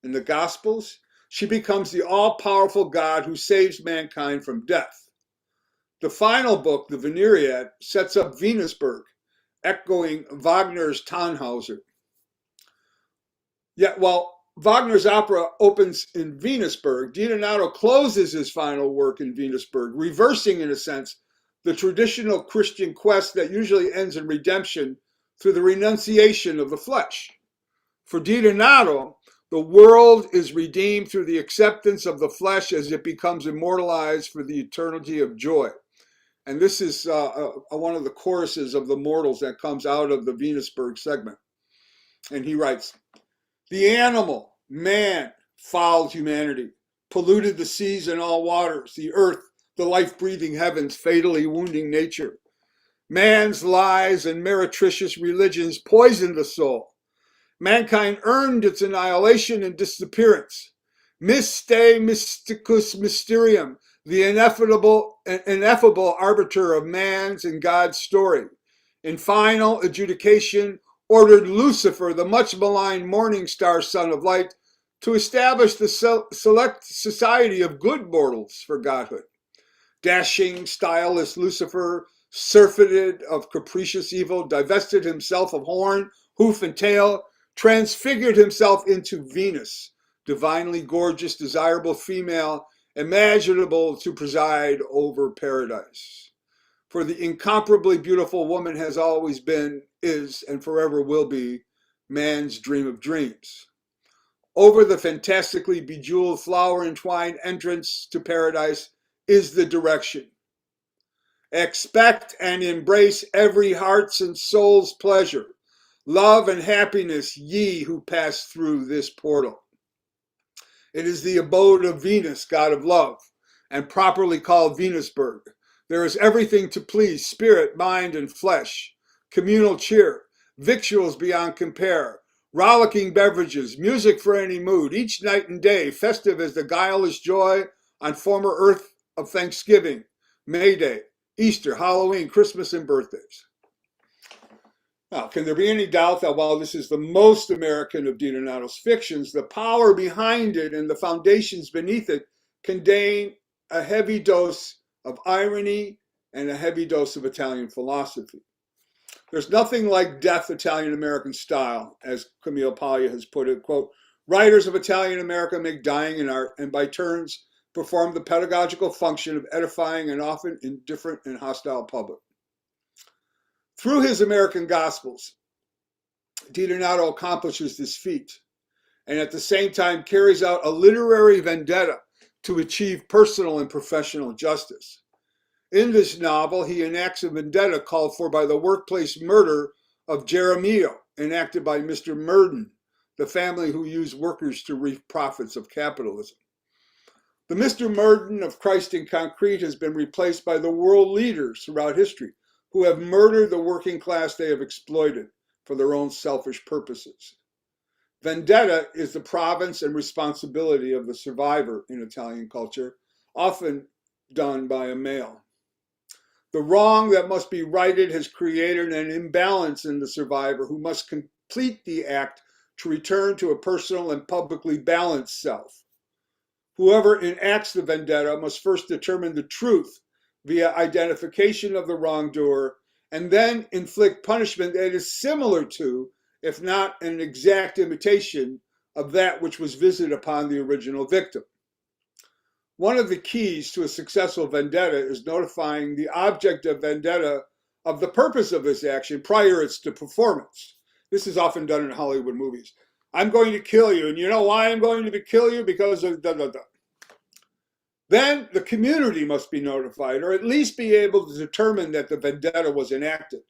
In the Gospels, she becomes the all-powerful God who saves mankind from death. The final book, the Vineriad, sets up Venusberg, echoing Wagner's Tannhauser. Yet while Wagner's opera opens in Venusberg, Diderot closes his final work in Venusberg, reversing, in a sense, the traditional Christian quest that usually ends in redemption through the renunciation of the flesh. For Diderot, the world is redeemed through the acceptance of the flesh as it becomes immortalized for the eternity of joy. And this is one of the choruses of the mortals that comes out of the Venusberg segment. And he writes, the animal, man, fouled humanity, polluted the seas and all waters, the earth, the life-breathing heavens, fatally wounding nature. Man's lies and meretricious religions poisoned the soul. Mankind earned its annihilation and disappearance. Miste mysticus mysterium, the ineffable arbiter of man's and God's story. In final adjudication, ordered Lucifer, the much maligned morning star son of light, to establish the select society of good mortals for godhood. Dashing, styleless Lucifer, surfeited of capricious evil, divested himself of horn, hoof, and tail, transfigured himself into Venus, divinely gorgeous, desirable female, imaginable to preside over paradise. For the incomparably beautiful woman has always been, is, and forever will be man's dream of dreams. Over the fantastically bejeweled flower-entwined entrance to paradise is the direction. Expect and embrace every heart's and soul's pleasure. Love and happiness, ye who pass through this portal. It is the abode of Venus, god of love, and properly called Venusburg. There is everything to please spirit, mind, and flesh. Communal cheer, victuals beyond compare, rollicking beverages, music for any mood, each night and day, festive as the guileless joy on former earth of Thanksgiving, May Day, Easter, Halloween, Christmas, and birthdays. Now, can there be any doubt that while this is the most American of DiDonato's fictions, the power behind it and the foundations beneath it contain a heavy dose of irony and a heavy dose of Italian philosophy. There's nothing like death Italian-American style, as Camille Paglia has put it, quote, writers of Italian America make dying an art and by turns perform the pedagogical function of edifying an often indifferent and hostile public. Through his American Gospels, DiDonato accomplishes this feat and at the same time carries out a literary vendetta to achieve personal and professional justice. In this novel, he enacts a vendetta called for by the workplace murder of Jeremio, enacted by Mr. Murden, the family who used workers to reap profits of capitalism. The Mr. Murden of Christ in Concrete has been replaced by the world leaders throughout history who have murdered the working class they have exploited for their own selfish purposes. Vendetta is the province and responsibility of the survivor in Italian culture, often done by a male. The wrong that must be righted has created an imbalance in the survivor who must complete the act to return to a personal and publicly balanced self. Whoever enacts the vendetta must first determine the truth via identification of the wrongdoer and then inflict punishment that is similar to, if not an exact imitation, of that which was visited upon the original victim. One of the keys to a successful vendetta is notifying the object of vendetta of the purpose of this action prior to performance. This is often done in Hollywood movies. I'm going to kill you, and you know why I'm going to kill you? Because of da da da. Then the community must be notified, or at least be able to determine that the vendetta was enacted.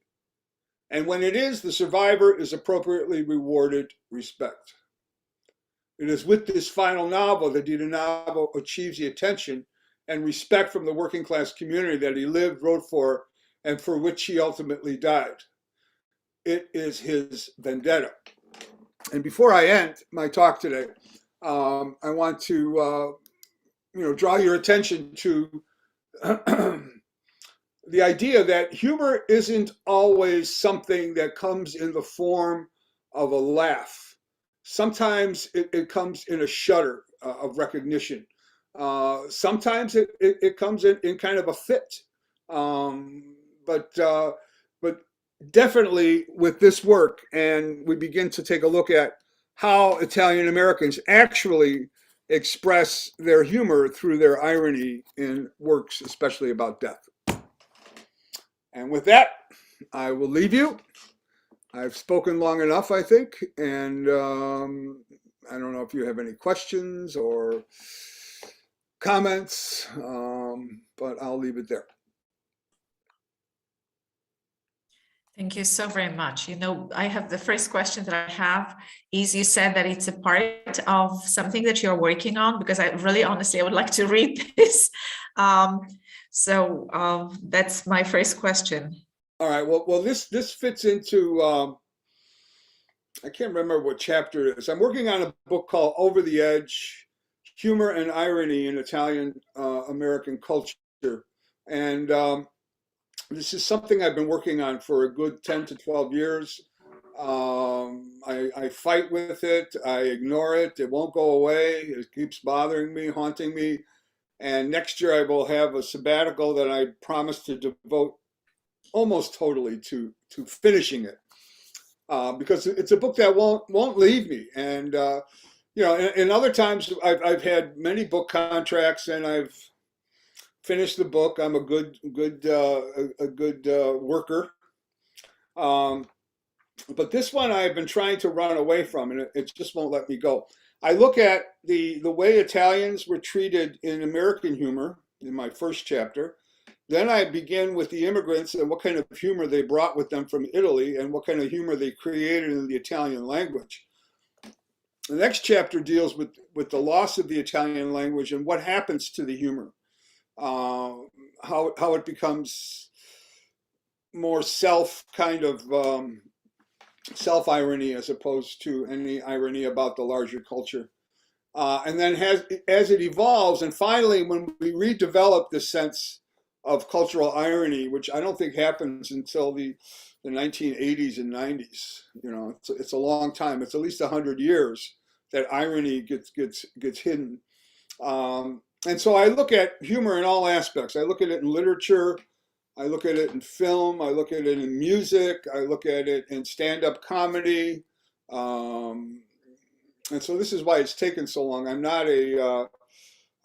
And when it is, the survivor is appropriately rewarded respect. It is with this final novel that DiDonato achieves the attention and respect from the working class community that he lived, wrote for, and for which he ultimately died. It is his vendetta. And before I end my talk today, I want to draw your attention to the idea that humor isn't always something that comes in the form of a laugh. Sometimes it comes in a shudder of recognition. Sometimes it comes in kind of a fit. But definitely with this work, and we begin to take a look at how Italian Americans actually express their humor through their irony in works, especially about death. And with that, I will leave you. I've spoken long enough, I think, and I don't know if you have any questions or comments, but I'll leave it there. Thank you so very much. I have the first question that I have is, you said that it's a part of something that you're working on, because I really honestly, I would like to read this. So that's my first question. All right, well, this fits into, I can't remember what chapter it is. I'm working on a book called Over the Edge, Humor and Irony in Italian American Culture. And this is something I've been working on for a good 10 to 12 years. I fight with it. I ignore it. It won't go away. It keeps bothering me, haunting me. And next year I will have a sabbatical that I promise to devote almost totally to finishing it, because it's a book that won't leave me. And in other times I've had many book contracts and I've finished the book. I'm a good worker. But this one I've been trying to run away from, and it just won't let me go. I look at the way Italians were treated in American humor in my first chapter. Then I begin with the immigrants and what kind of humor they brought with them from Italy and what kind of humor they created in the Italian language. The next chapter deals with the loss of the Italian language and what happens to the humor, how it becomes more self irony as opposed to any irony about the larger culture. And then as it evolves, and finally, when we redevelop this sense of cultural irony, which I don't think happens until the 1980s and 90s, you know, it's a long time. It's at least 100 years that irony gets hidden. And so I look at humor in all aspects. I look at it in literature. I look at it in film. I look at it in music. I look at it in stand-up comedy. And so this is why it's taken so long. I'm not a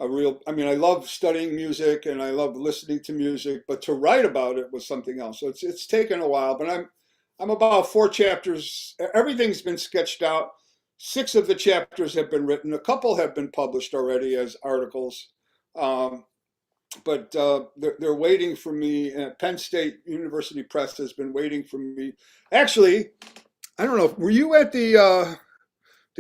real, I mean, I love studying music and I love listening to music, but to write about it was something else. So it's taken a while, but I'm about 4 chapters. Everything's been sketched out. 6 of the chapters have been written. A couple have been published already as articles. But they're waiting for me. Penn State University Press has been waiting for me. Actually, I don't know. Were you at the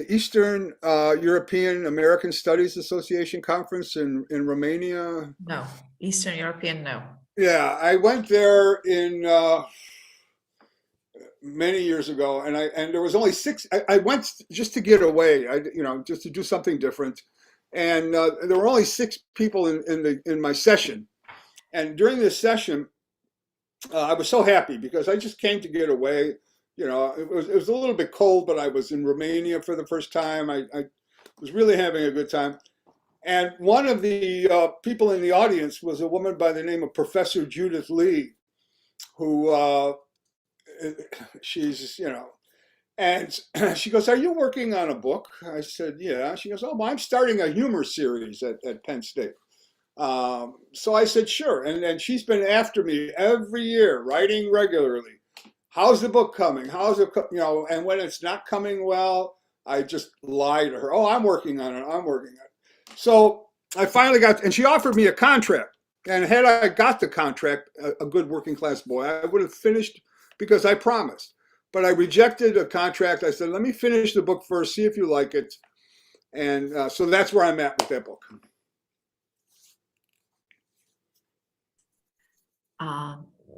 Eastern European American Studies Association conference in Romania? No, Eastern European, no. Yeah, I went there in many years ago, and there was only 6. I went just to get away. Just to do something different. And there were only 6 people in my session. And during this session, I was so happy because I just came to get away. You know, it was a little bit cold, but I was in Romania for the first time. I was really having a good time. And one of the people in the audience was a woman by the name of Professor Judith Lee, who she's, you know, and she goes, "Are you working on a book?" I said, "Yeah." She goes, "Oh, well, I'm starting a humor series at Penn State." So I said, "Sure." And she's been after me every year, writing regularly. How's the book coming? How's it, you know, and when it's not coming well, I just lie to her. "Oh, I'm working on it. I'm working on it." So I finally got, and she offered me a contract. And had I got the contract, a good working class boy, I would have finished because I promised. But I rejected a contract. I said, "Let me finish the book first, see if you like it." And so that's where I'm at with that book.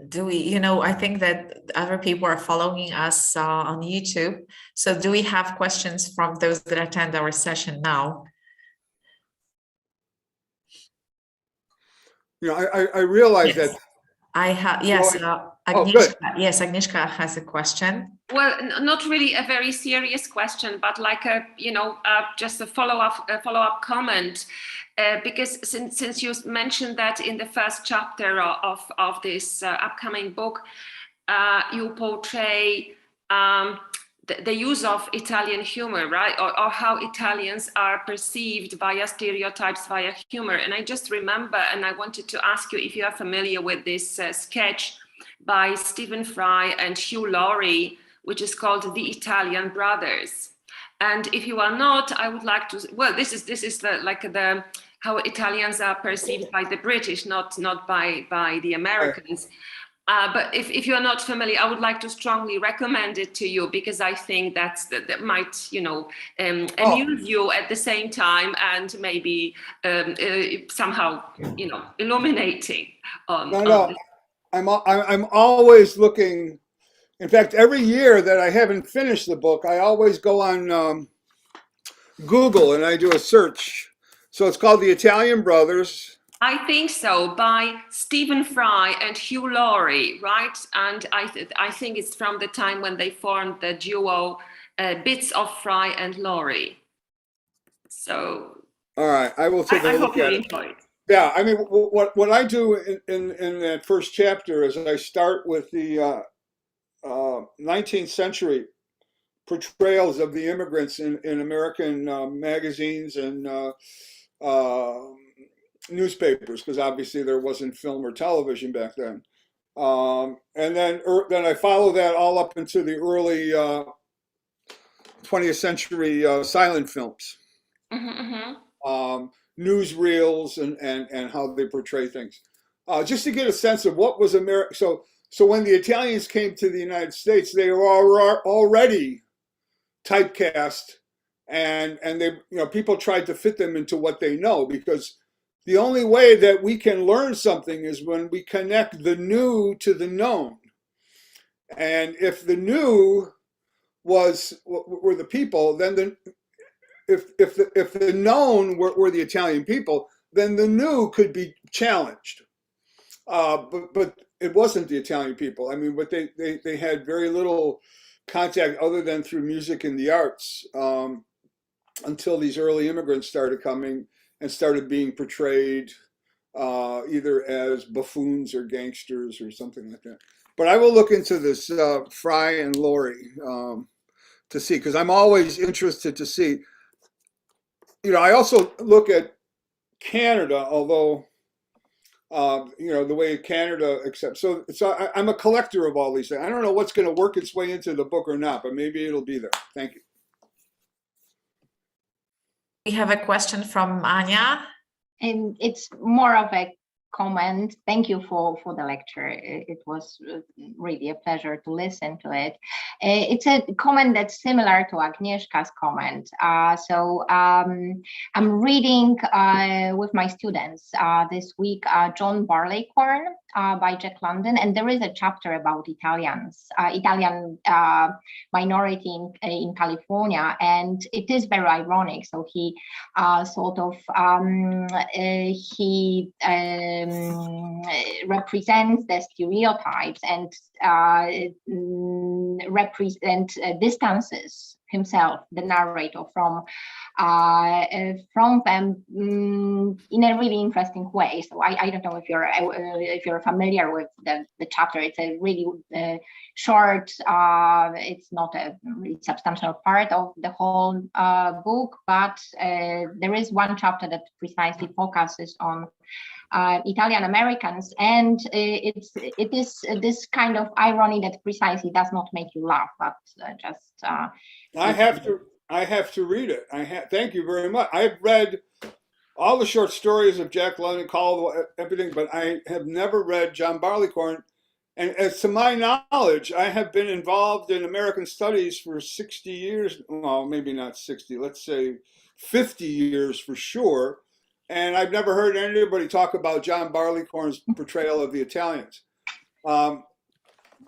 Do we, I think that other people are following us on YouTube. So do we have questions from those that attend our session now? You know, I realize Yes. that. I have, yes, Agnieszka, yes, Agnieszka has a question. Well, not really a very serious question, but like just a follow-up comment, because since you mentioned that in the first chapter of this upcoming book, you portray the use of Italian humor, right? Or how Italians are perceived via stereotypes, via humor. And I just remember, and I wanted to ask you if you are familiar with this sketch by Stephen Fry and Hugh Laurie, which is called The Italian Brothers. And if you are not, I would like to, well, this is how Italians are perceived by the British, not by the Americans. But if you are not familiar, I would like to strongly recommend it to you, because I think that might, amuse you at the same time, and maybe somehow, illuminating. No. I'm always looking. In fact, every year that I haven't finished the book, I always go on Google and I do a search. So it's called The Italian Brothers. I think so, by Stephen Fry and Hugh Laurie, right? And I think it's from the time when they formed the duo Bits of Fry and Laurie. So, all right, I will take a look at it. Yeah, I mean, what I do in that first chapter is I start with the 19th century portrayals of the immigrants in American magazines and newspapers, because obviously there wasn't film or television back then. And then I follow that all up into the early 20th century silent films, newsreels, and how they portray things, just to get a sense of what was America. So when the Italians came to the United States, they were already typecast, and they, people tried to fit them into what they know, because the only way that we can learn something is when we connect the new to the known. And if the new were the people, then if the known were the Italian people, then the new could be challenged. But it wasn't the Italian people. I mean, but they had very little contact other than through music and the arts, until these early immigrants started coming and started being portrayed either as buffoons or gangsters or something like that. But I will look into this, Fry and Laurie, to see, because I'm always interested to see. I also look at Canada, although the way Canada accepts. So I'm a collector of all these things. I don't know what's going to work its way into the book or not, but maybe it'll be there. Thank you. We have a question from Anya. And it's more of a comment. Thank you for the lecture. It was really a pleasure to listen to it. It's a comment that's similar to Agnieszka's comment. So I'm reading with my students this week John Barleycorn by Jack London, and there is a chapter about Italian minority in California, and it is very ironic. So he represents the stereotypes and distances himself, the narrator, from them in a really interesting way. So I don't know if you're familiar with the chapter. It's a really short. It's not a really substantial part of the whole book, but there is one chapter that precisely focuses on Italian Americans, and it is this kind of irony that precisely does not make you laugh, but just. I have to read it. Thank you very much. I've read all the short stories of Jack London, Caldwell, everything, but I have never read John Barleycorn. And as to my knowledge, I have been involved in American studies for 60 years. Well, maybe not 60. Let's say 50 years for sure. And I've never heard anybody talk about John Barleycorn's portrayal of the Italians.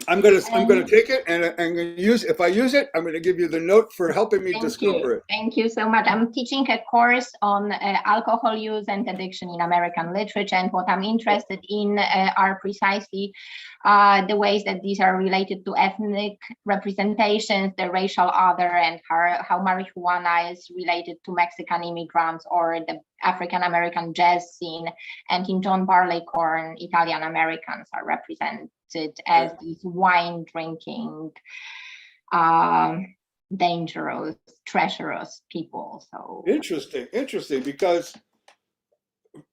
I'm gonna take it, and I'm gonna use. If I use it, I'm gonna give you the note for helping me discover it. Thank you so much. I'm teaching a course on alcohol use and addiction in American literature, and what I'm interested in are precisely the ways that these are related to ethnic representations, the racial other, and how marijuana is related to Mexican immigrants or the African American jazz scene. And in John Barleycorn, Italian Americans are represented as these wine drinking, dangerous, treacherous people. So interesting, because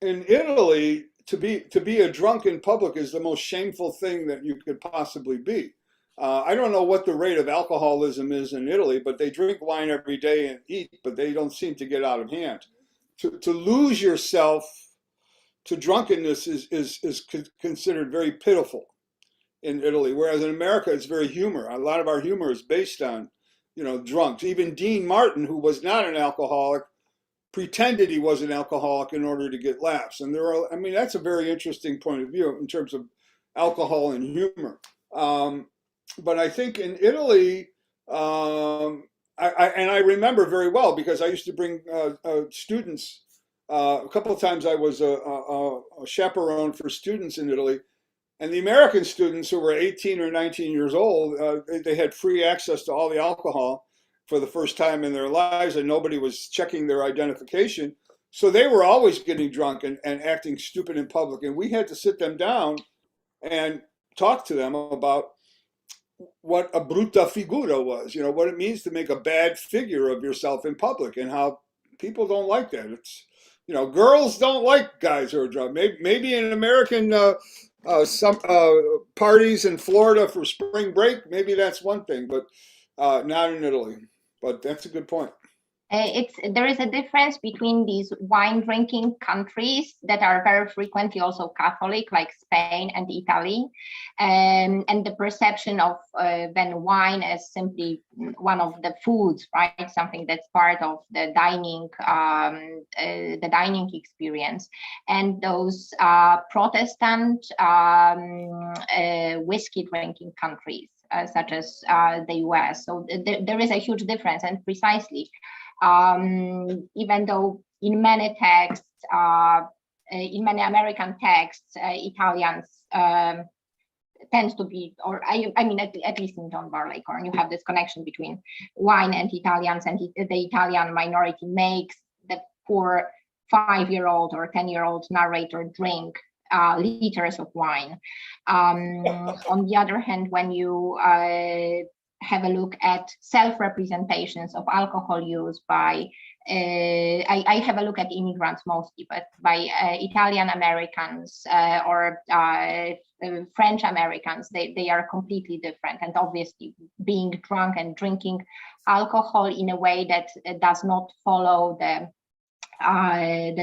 in Italy, to be a drunk in public is the most shameful thing that you could possibly be. I don't know what the rate of alcoholism is in Italy, but they drink wine every day and eat, but they don't seem to get out of hand. To lose yourself to drunkenness is considered very pitiful in Italy, whereas in America it's very humor. A lot of our humor is based on, drunks. Even Dean Martin, who was not an alcoholic, pretended he was an alcoholic in order to get laughs. And that's a very interesting point of view in terms of alcohol and humor. But I think in Italy, I remember very well, because I used to bring students. A couple of times I was a chaperone for students in Italy. And the American students who were 18 or 19 years old, they had free access to all the alcohol for the first time in their lives, and nobody was checking their identification. So they were always getting drunk and acting stupid in public. And we had to sit them down and talk to them about what a brutta figura was, what it means to make a bad figure of yourself in public, and how people don't like that. It's, girls don't like guys who are drunk. Maybe in American Some parties in Florida for spring break, maybe that's one thing, but not in Italy. But that's a good point. There is a difference between these wine drinking countries that are very frequently also Catholic, like Spain and Italy, and the perception of then wine as simply one of the foods, right? Something that's part of the dining experience, and those Protestant whiskey drinking countries, such as the US. So there is a huge difference, and precisely. Even though in many texts, in many American texts, Italians tends to be, or I mean, at least in John Barleycorn, you have this connection between wine and Italians, and the Italian minority makes the poor 5-year-old or 10-year-old narrator drink liters of wine. On the other hand, when you have a look at self-representations of alcohol use by, I have a look at immigrants mostly, but by Italian Americans or French Americans, they are completely different. And obviously being drunk and drinking alcohol in a way that does not follow the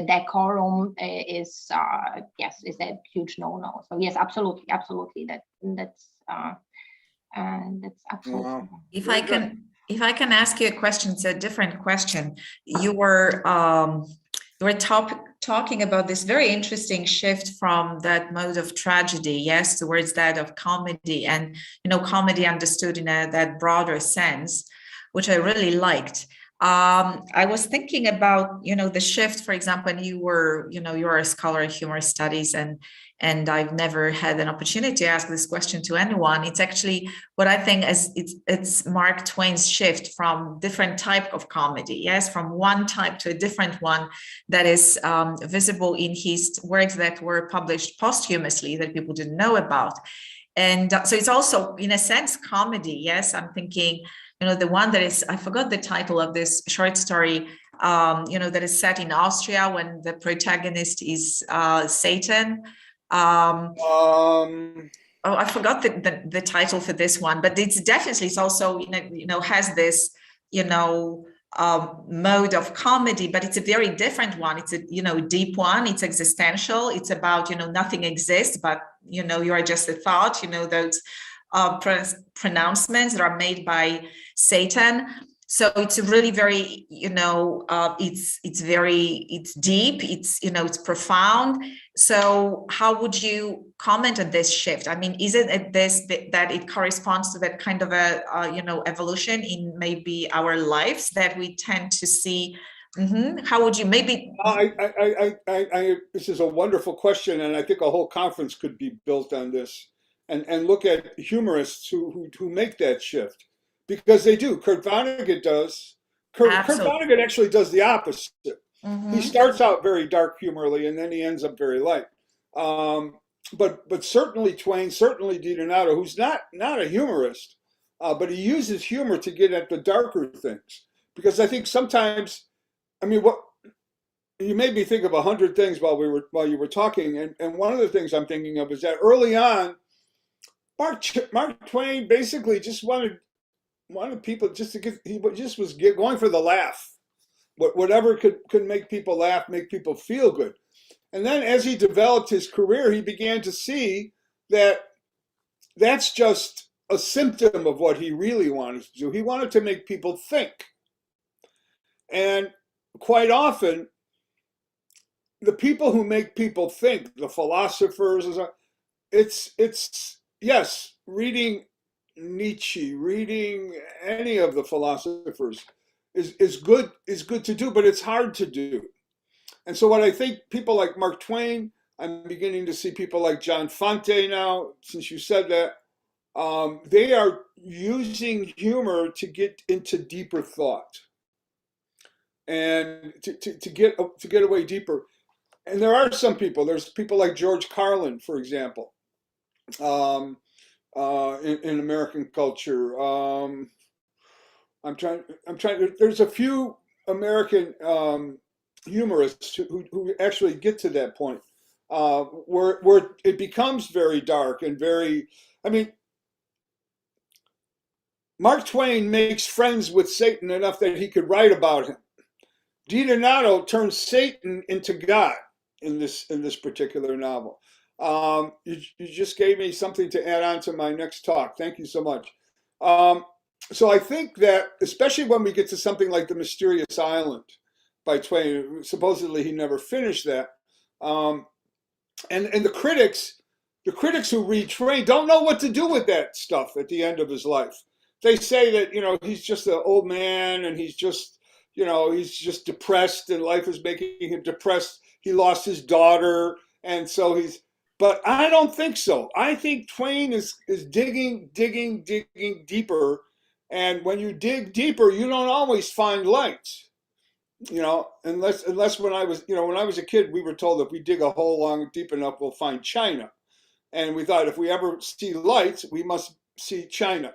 decorum is is a huge no-no. So yes, absolutely, that's absolutely. Wow. If I can ask you a question, it's a different question. You were talking about this very interesting shift from that mode of tragedy, yes, towards that of comedy, and comedy understood in that broader sense, which I really liked. I was thinking about, the shift, for example, and you're a scholar of humor studies, and I've never had an opportunity to ask this question to anyone. It's actually what I think as it's Mark Twain's shift from different type of comedy, yes, from one type to a different one that is visible in his works that were published posthumously that people didn't know about. And so it's also, in a sense, comedy, yes. I'm thinking, the one that is, I forgot the title of this short story, that is set in Austria when the protagonist is Satan. I forgot the title for this one, but it's also, has this, mode of comedy, but it's a very different one. It's a, deep one. It's existential. It's about, nothing exists, but, you are just a thought, those pronouncements that are made by Satan. So it's really very, it's deep, it's profound. So how would you comment on this shift? I mean, is it that it corresponds to that kind of a, evolution in maybe our lives that we tend to see? How would you maybe? This is a wonderful question, and I think a whole conference could be built on this, and look at humorists who make that shift. Because they do. Kurt Vonnegut does. Kurt Vonnegut actually does the opposite. He starts out very dark humorly, and then he ends up very light. But certainly Twain, certainly DiDonato, who's not a humorist, but he uses humor to get at the darker things. Because I think sometimes, I mean, what you made me think of 100 things while you were talking, and one of the things I'm thinking of is that early on, Mark Twain basically just wanted people just to he just was going for the laugh, whatever could make people laugh, make people feel good. And then as he developed his career, he began to see that that's just a symptom of what he really wanted to do. He wanted to make people think. And quite often, the people who make people think, the philosophers, it's yes, reading Nietzsche, reading any of the philosophers is good to do, but it's hard to do. And so what I think people like Mark Twain, I'm beginning to see people like John Fante now, since you said that, they are using humor to get into deeper thought and to get away deeper. And there are some people. There's people like George Carlin, for example. In American culture. I'm trying there's a few American humorists who actually get to that point. where it becomes very dark and very, I mean, Mark Twain makes friends with Satan enough that he could write about him. DiDonato turns Satan into God in this particular novel. You just gave me something to add on to my next talk. Thank you so much. So I think that, especially when we get to something like The Mysterious Island by Twain, supposedly he never finished that. And the critics who read Twain don't know what to do with that stuff at the end of his life. They say that, you know, he's just an old man and he's just, you know, he's just depressed and life is making him depressed. He lost his daughter. And so but I don't think so. I think Twain is digging deeper. And when you dig deeper, you don't always find light, you know, unless when I was a kid, we were told if we dig a hole long deep enough, we'll find China. And we thought if we ever see light, we must see China.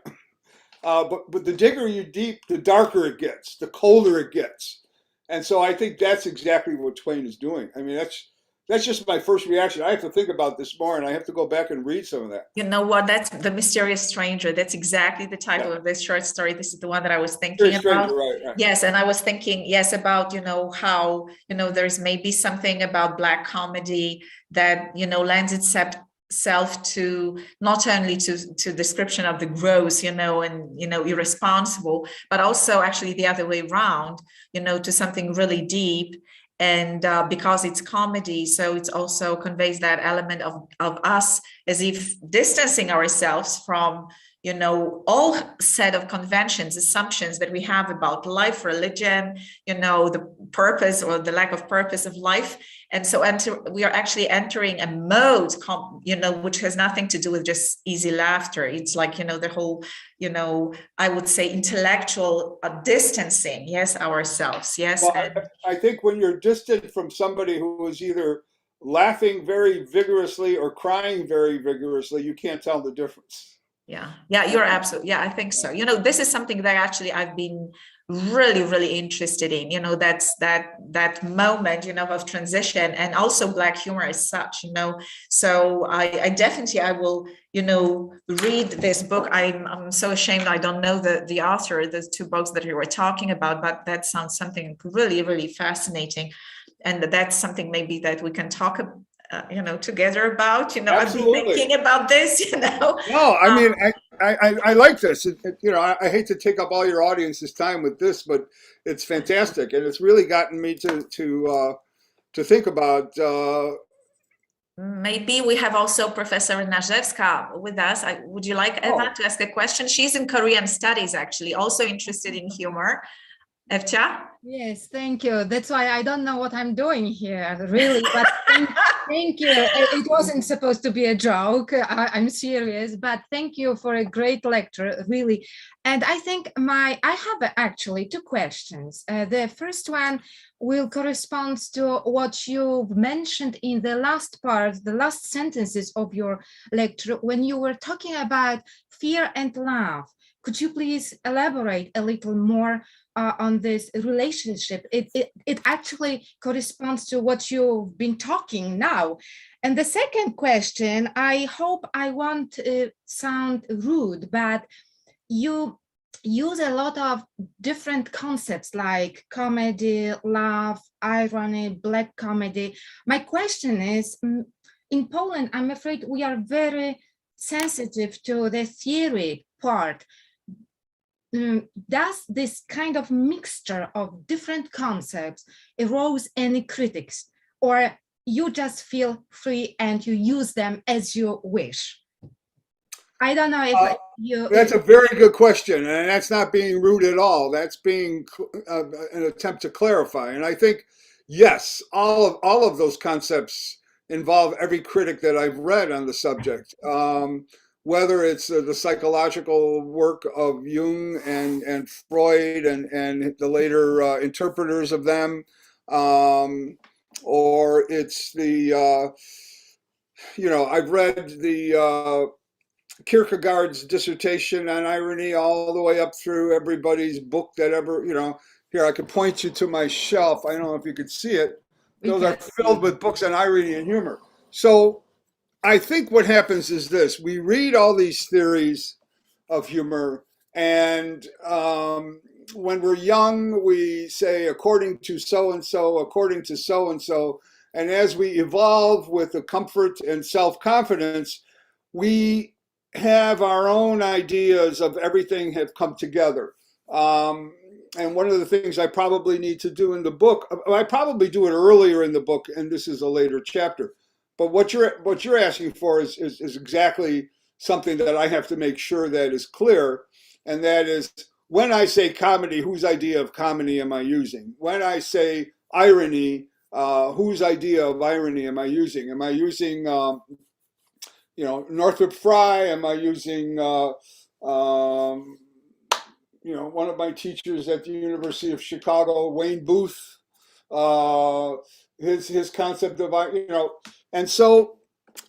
But the digger you deep, the darker it gets, the colder it gets. And so I think that's exactly what Twain is doing. I mean, that's just my first reaction. I have to think about this more, and I have to go back and read some of that. You know what? That's The Mysterious Stranger. That's exactly the title of this short story. This is the one that I was thinking about. Right. Yes, and I was thinking, yes, about, you know, how, you know, there's maybe something about Black comedy that, you know, lends itself to not only to description of the gross, you know, and, you know, irresponsible, but also actually the other way around, you know, to something really deep. And because it's comedy, so it also conveys that element of us as if distancing ourselves from, you know, all set of conventions, assumptions that we have about life, religion, you know, the purpose or the lack of purpose of life. And so we are actually entering a mode, you know, which has nothing to do with just easy laughter. It's like, you know, the whole, you know, I would say intellectual distancing, yes, ourselves, yes. Well, I think when you're distant from somebody who is either laughing very vigorously or crying very vigorously, you can't tell the difference. Yeah, you're absolutely, I think so. You know, this is something that actually I've been really interested in, you know, that's that moment, you know, of transition, and also Black humor as such, you know. So I definitely, I will, you know, read this book. I'm so ashamed I don't know the author, the two books that we were talking about, but that sounds something really fascinating. And that's something maybe that we can talk about, you know, together about, you know. Absolutely. I've been thinking about this, you know. No, I mean, I like this. You know, I hate to take up all your audience's time with this, but it's fantastic, and it's really gotten me to think about. Maybe we have also Professor Narzewska with us. Would you like Eva to ask a question? She's in Korean studies, actually, also interested in humor. Evcha? Yes, thank you. That's why I don't know what I'm doing here, really. But thank you. It wasn't supposed to be a joke. I'm serious, but thank you for a great lecture, really. And I think I have actually two questions. The first one will correspond to what you've mentioned in the last part, the last sentences of your lecture, when you were talking about fear and love. Could you please elaborate a little more on this relationship? It actually corresponds to what you've been talking now. And the second question, I hope I won't sound rude, but you use a lot of different concepts like comedy, love, irony, Black comedy. My question is, in Poland, I'm afraid we are very sensitive to the theory part. Does this kind of mixture of different concepts arouse any critics, or you just feel free and you use them as you wish? I don't know if you... That's a very good question, and that's not being rude at all. That's being an attempt to clarify. And I think, yes, all of those concepts involve every critic that I've read on the subject. Whether it's the psychological work of Jung and Freud and the later interpreters of them, or it's the, you know, I've read the Kierkegaard's dissertation on irony all the way up through everybody's book that ever, you know, here I could point you to my shelf. I don't know if you could see it. Those are filled with books on irony and humor. So I think what happens is this: we read all these theories of humor, and when we're young, we say, according to so and so, according to so and so. And as we evolve with the comfort and self-confidence, we have our own ideas of everything have come together. And one of the things I probably need to do in the book, I probably do it earlier in the book, and this is a later chapter. But what you're asking for is exactly something that I have to make sure that is clear, and that is, when I say comedy, whose idea of comedy am I using? When I say irony, whose idea of irony am I using? Am I using, Northrop Frye? Am I using, one of my teachers at the University of Chicago, Wayne Booth, his concept of, and so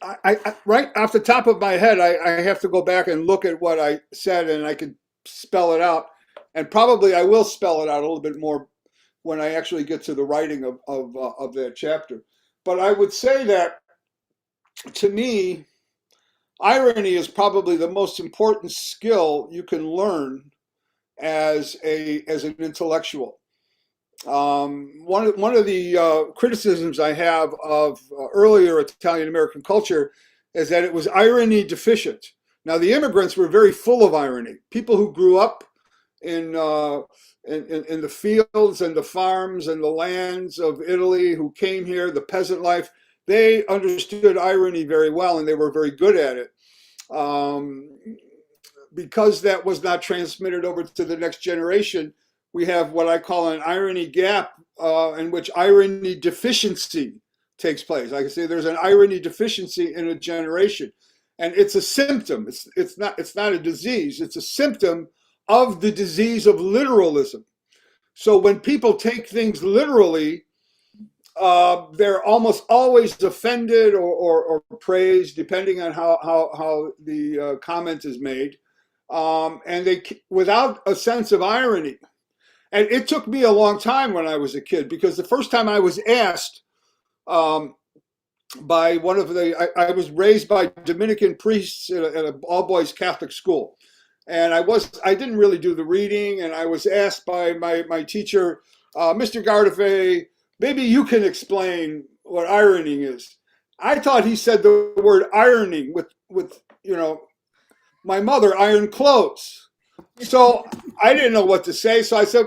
I right off the top of my head, I have to go back and look at what I said, and I could spell it out, and probably I will spell it out a little bit more when I actually get to the writing of that chapter. But I would say that, to me, irony is probably the most important skill you can learn as an intellectual. One of the criticisms I have of earlier Italian American culture is that it was irony deficient. Now, the immigrants were very full of irony. People who grew up in the fields and the farms and the lands of Italy, who came here, the peasant life, they understood irony very well, and they were very good at it. Because that was not transmitted over to the next generation, we have what I call an irony gap, in which irony deficiency takes place. Like I say, there's an irony deficiency in a generation, and it's a symptom. It's not a disease. It's a symptom of the disease of literalism. So when people take things literally, they're almost always offended or praised, depending on how the comment is made, and they, without a sense of irony. And it took me a long time when I was a kid, because the first time I was asked by one of I was raised by Dominican priests at an all-boys Catholic school. And I didn't really do the reading, and I was asked by my teacher, Mr. Gardaphe, maybe you can explain what ironing is. I thought he said the word ironing with my mother ironed clothes. So I didn't know what to say. So I said,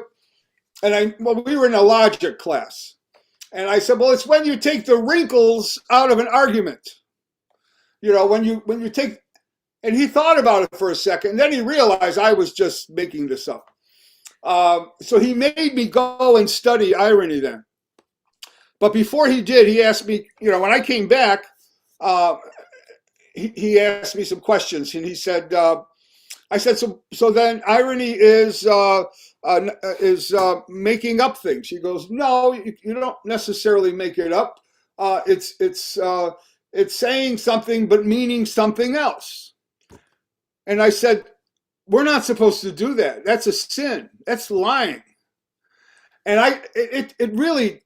we were in a logic class. And I said, well, it's when you take the wrinkles out of an argument. When you take, and he thought about it for a second, and then he realized I was just making this up. So he made me go and study irony then. But before he did, he asked me, when I came back, he asked me some questions, and he said, I said, so then irony is making up things. He goes, no, you don't necessarily make it up. It's saying something but meaning something else. And I said, we're not supposed to do that. That's a sin. That's lying. And it really,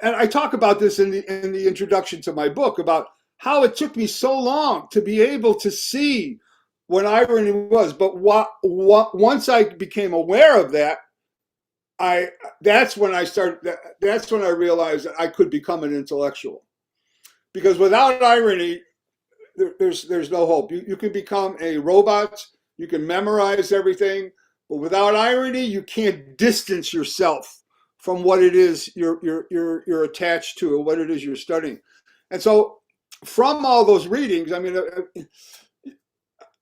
and I talk about this in the introduction to my book, about how it took me so long to be able to see what irony was. But once I became aware of that, that's when I realized that I could become an intellectual. Because without irony, there's no hope. You can become a robot, you can memorize everything, but without irony, you can't distance yourself from what it is you're attached to, or what it is you're studying. And so, from all those readings, I mean,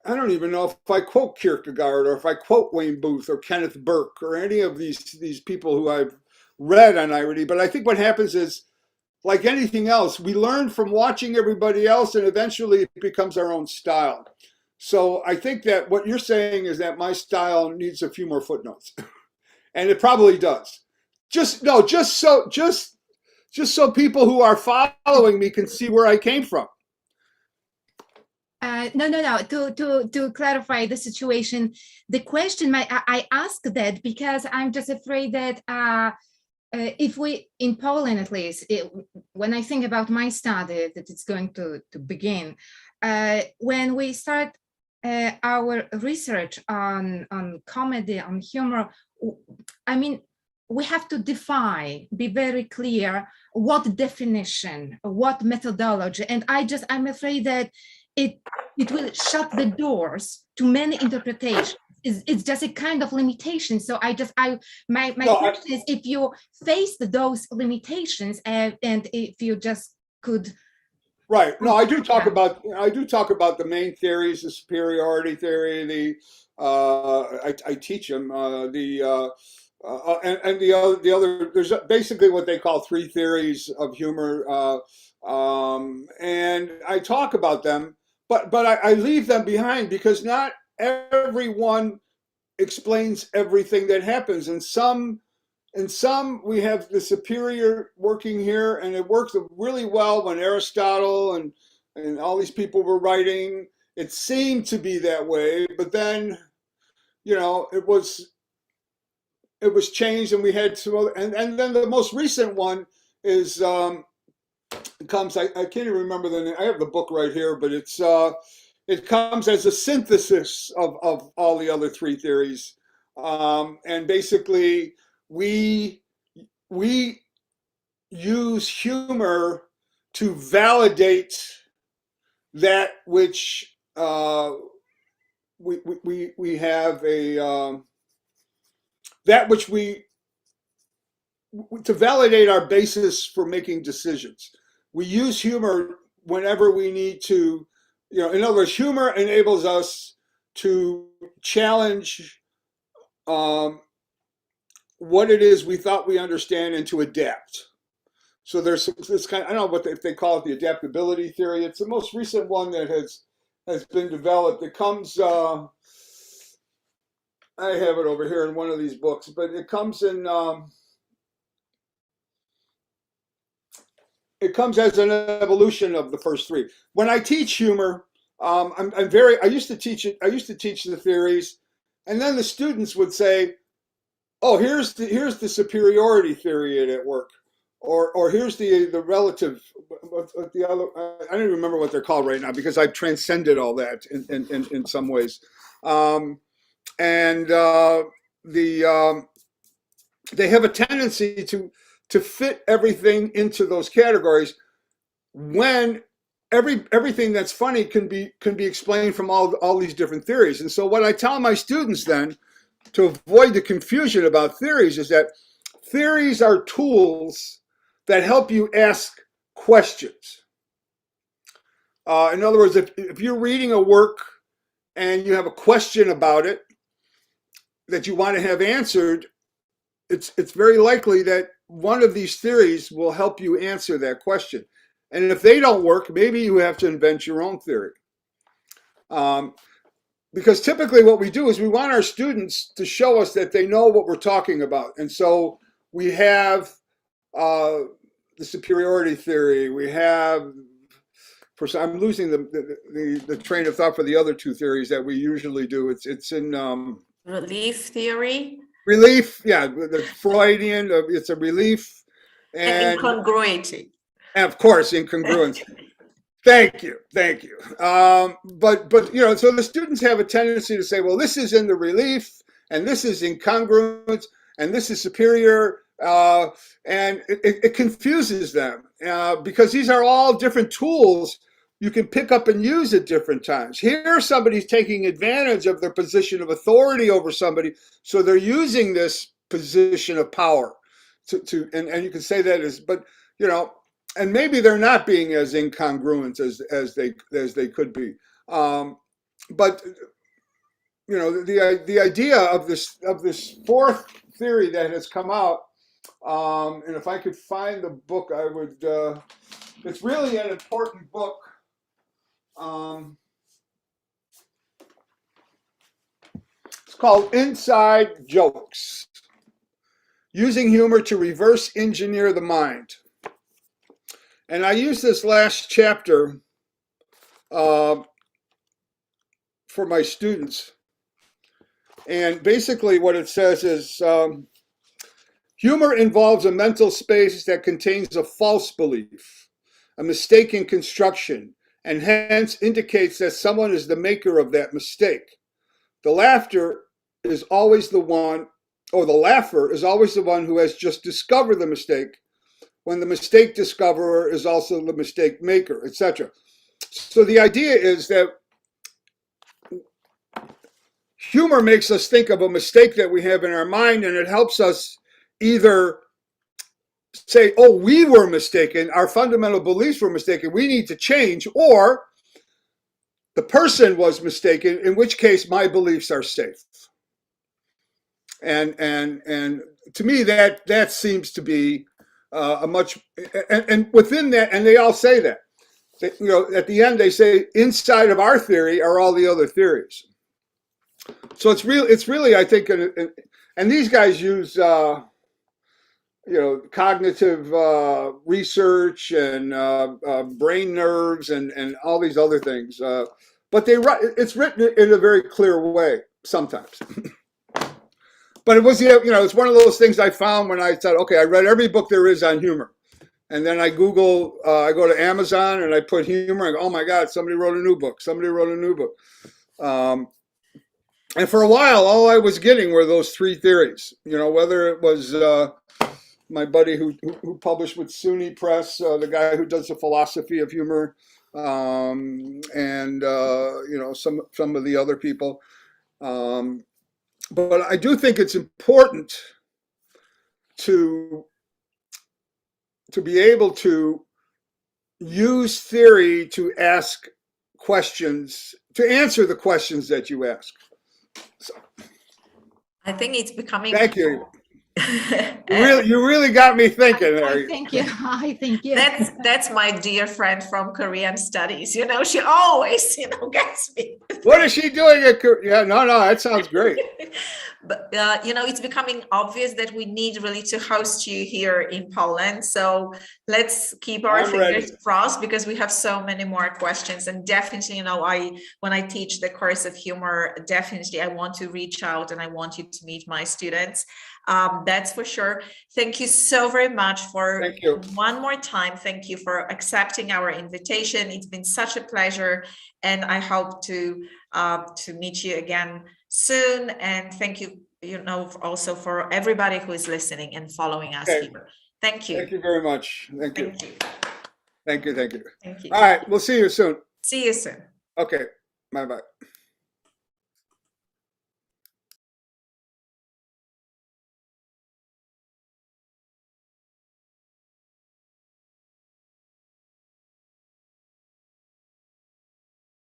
I don't even know if I quote Kierkegaard, or if I quote Wayne Booth or Kenneth Burke or any of these people who I've read on irony. But I think what happens is, like anything else, we learn from watching everybody else, and eventually it becomes our own style. So I think that what you're saying is that my style needs a few more footnotes, and it probably does. Just so people who are following me can see where I came from. No. To clarify the situation, the question I ask that because I'm just afraid that if we, in Poland at least, when I think about my study that it's going to begin, when we start our research on comedy, on humor, I mean, we have to be very clear what definition, what methodology, and I'm afraid that it will shut the doors to many interpretations. It's just a kind of limitation. So my question is, if you face those limitations and if you just could. Right. No, I do talk about the main theories, the superiority theory, I teach them and the other. There's basically what they call three theories of humor, and I talk about them, but I leave them behind because not everyone explains everything that happens. In some we have the superior working here, and it works really well when Aristotle and all these people were writing. It seemed to be that way, but then, it was changed, and we had some other, and then the most recent one is I can't even remember the name. I have the book right here, but it comes as a synthesis of all the other three theories, and basically we use humor to validate that which we have to validate our basis for making decisions. We use humor whenever we need to, in other words, humor enables us to challenge what it is we thought we understand and to adapt. So there's this kind of, I don't know if they call it the adaptability theory. It's the most recent one that has been developed. It comes, I have it over here in one of these books, but it comes in, it comes as an evolution of the first three. When I teach humor, I used to teach it. I used to teach the theories, and then the students would say, "Oh, here's the superiority theory at work, or here's the relative, the other." I don't even remember what they're called right now because I've transcended all that in some ways, they have a tendency to fit everything into those categories when everything that's funny can be explained from all these different theories. And so what I tell my students then, to avoid the confusion about theories, is that theories are tools that help you ask questions. In other words, if you're reading a work and you have a question about it that you want to have answered, it's very likely that one of these theories will help you answer that question. And if they don't work, maybe you have to invent your own theory. Because typically what we do is we want our students to show us that they know what we're talking about. And so we have the superiority theory. We have, I'm losing the train of thought for the other two theories that we usually do. It's in relief theory. Relief, yeah, the Freudian, it's a relief. And incongruity. And of course, incongruence. Thank you. But so the students have a tendency to say, well, this is in the relief, and this is incongruent, and this is superior, and it confuses them because these are all different tools you can pick up and use at different times. Here, somebody's taking advantage of their position of authority over somebody, so they're using this position of power and you can say that as, but and maybe they're not being as incongruent as they could be. But the idea of this fourth theory that has come out, and if I could find the book, I would. It's really an important book. It's called Inside Jokes: Using Humor to Reverse Engineer the Mind. And I use this last chapter for my students. And basically what it says is Humor involves a mental space that contains a false belief, a mistaken construction, and hence indicates that someone is the maker of that mistake. The laughter is always the one, or the laugher is always the one who has just discovered the mistake, when the mistake discoverer is also the mistake maker, etc. So the idea is that humor makes us think of a mistake that we have in our mind, and it helps us either say, oh, we were mistaken, our fundamental beliefs were mistaken, we need to change, or the person was mistaken, in which case my beliefs are safe. And to me, that seems to be a much, and within that, and they all say that, you know, at the end they say, inside of our theory are all the other theories. So it's really, I think, and these guys use, you know, cognitive research and brain nerves and all these other things. But it's written in a very clear way sometimes. But it was, you know, it's one of those things I found when I said, okay, I read every book there is on humor. And then I Google, I go to Amazon and I put humor and go, oh my God, somebody wrote a new book. Somebody wrote a new book. And for a while, all I was getting were those three theories, you know, whether it was my buddy who published with SUNY Press, the guy who does the philosophy of humor, and you know, some of the other people. But I do think it's important to be able to use theory to ask questions, to answer the questions that you ask. So, I think it's becoming. Thank you. You really got me thinking there. Thank you. I think you. That's my dear friend from Korean studies. You know, she always, you know, gets me. What is she doing at Korea? Yeah, no, that sounds great. But you know, it's becoming obvious that we need really to host you here in Poland. So let's keep our fingers crossed, because we have so many more questions. And definitely, you know, when I teach the course of humor, definitely I want to reach out and I want you to meet my students. That's for sure. Thank you so very much for one more time. Thank you for accepting our invitation. It's been such a pleasure, and I hope to meet you again soon. And thank you, you know, also for everybody who is listening and following us here. Thank you. Thank you very much. Thank you. Thank you. Thank you. All right, we'll see you soon. See you soon. Okay. Bye-bye.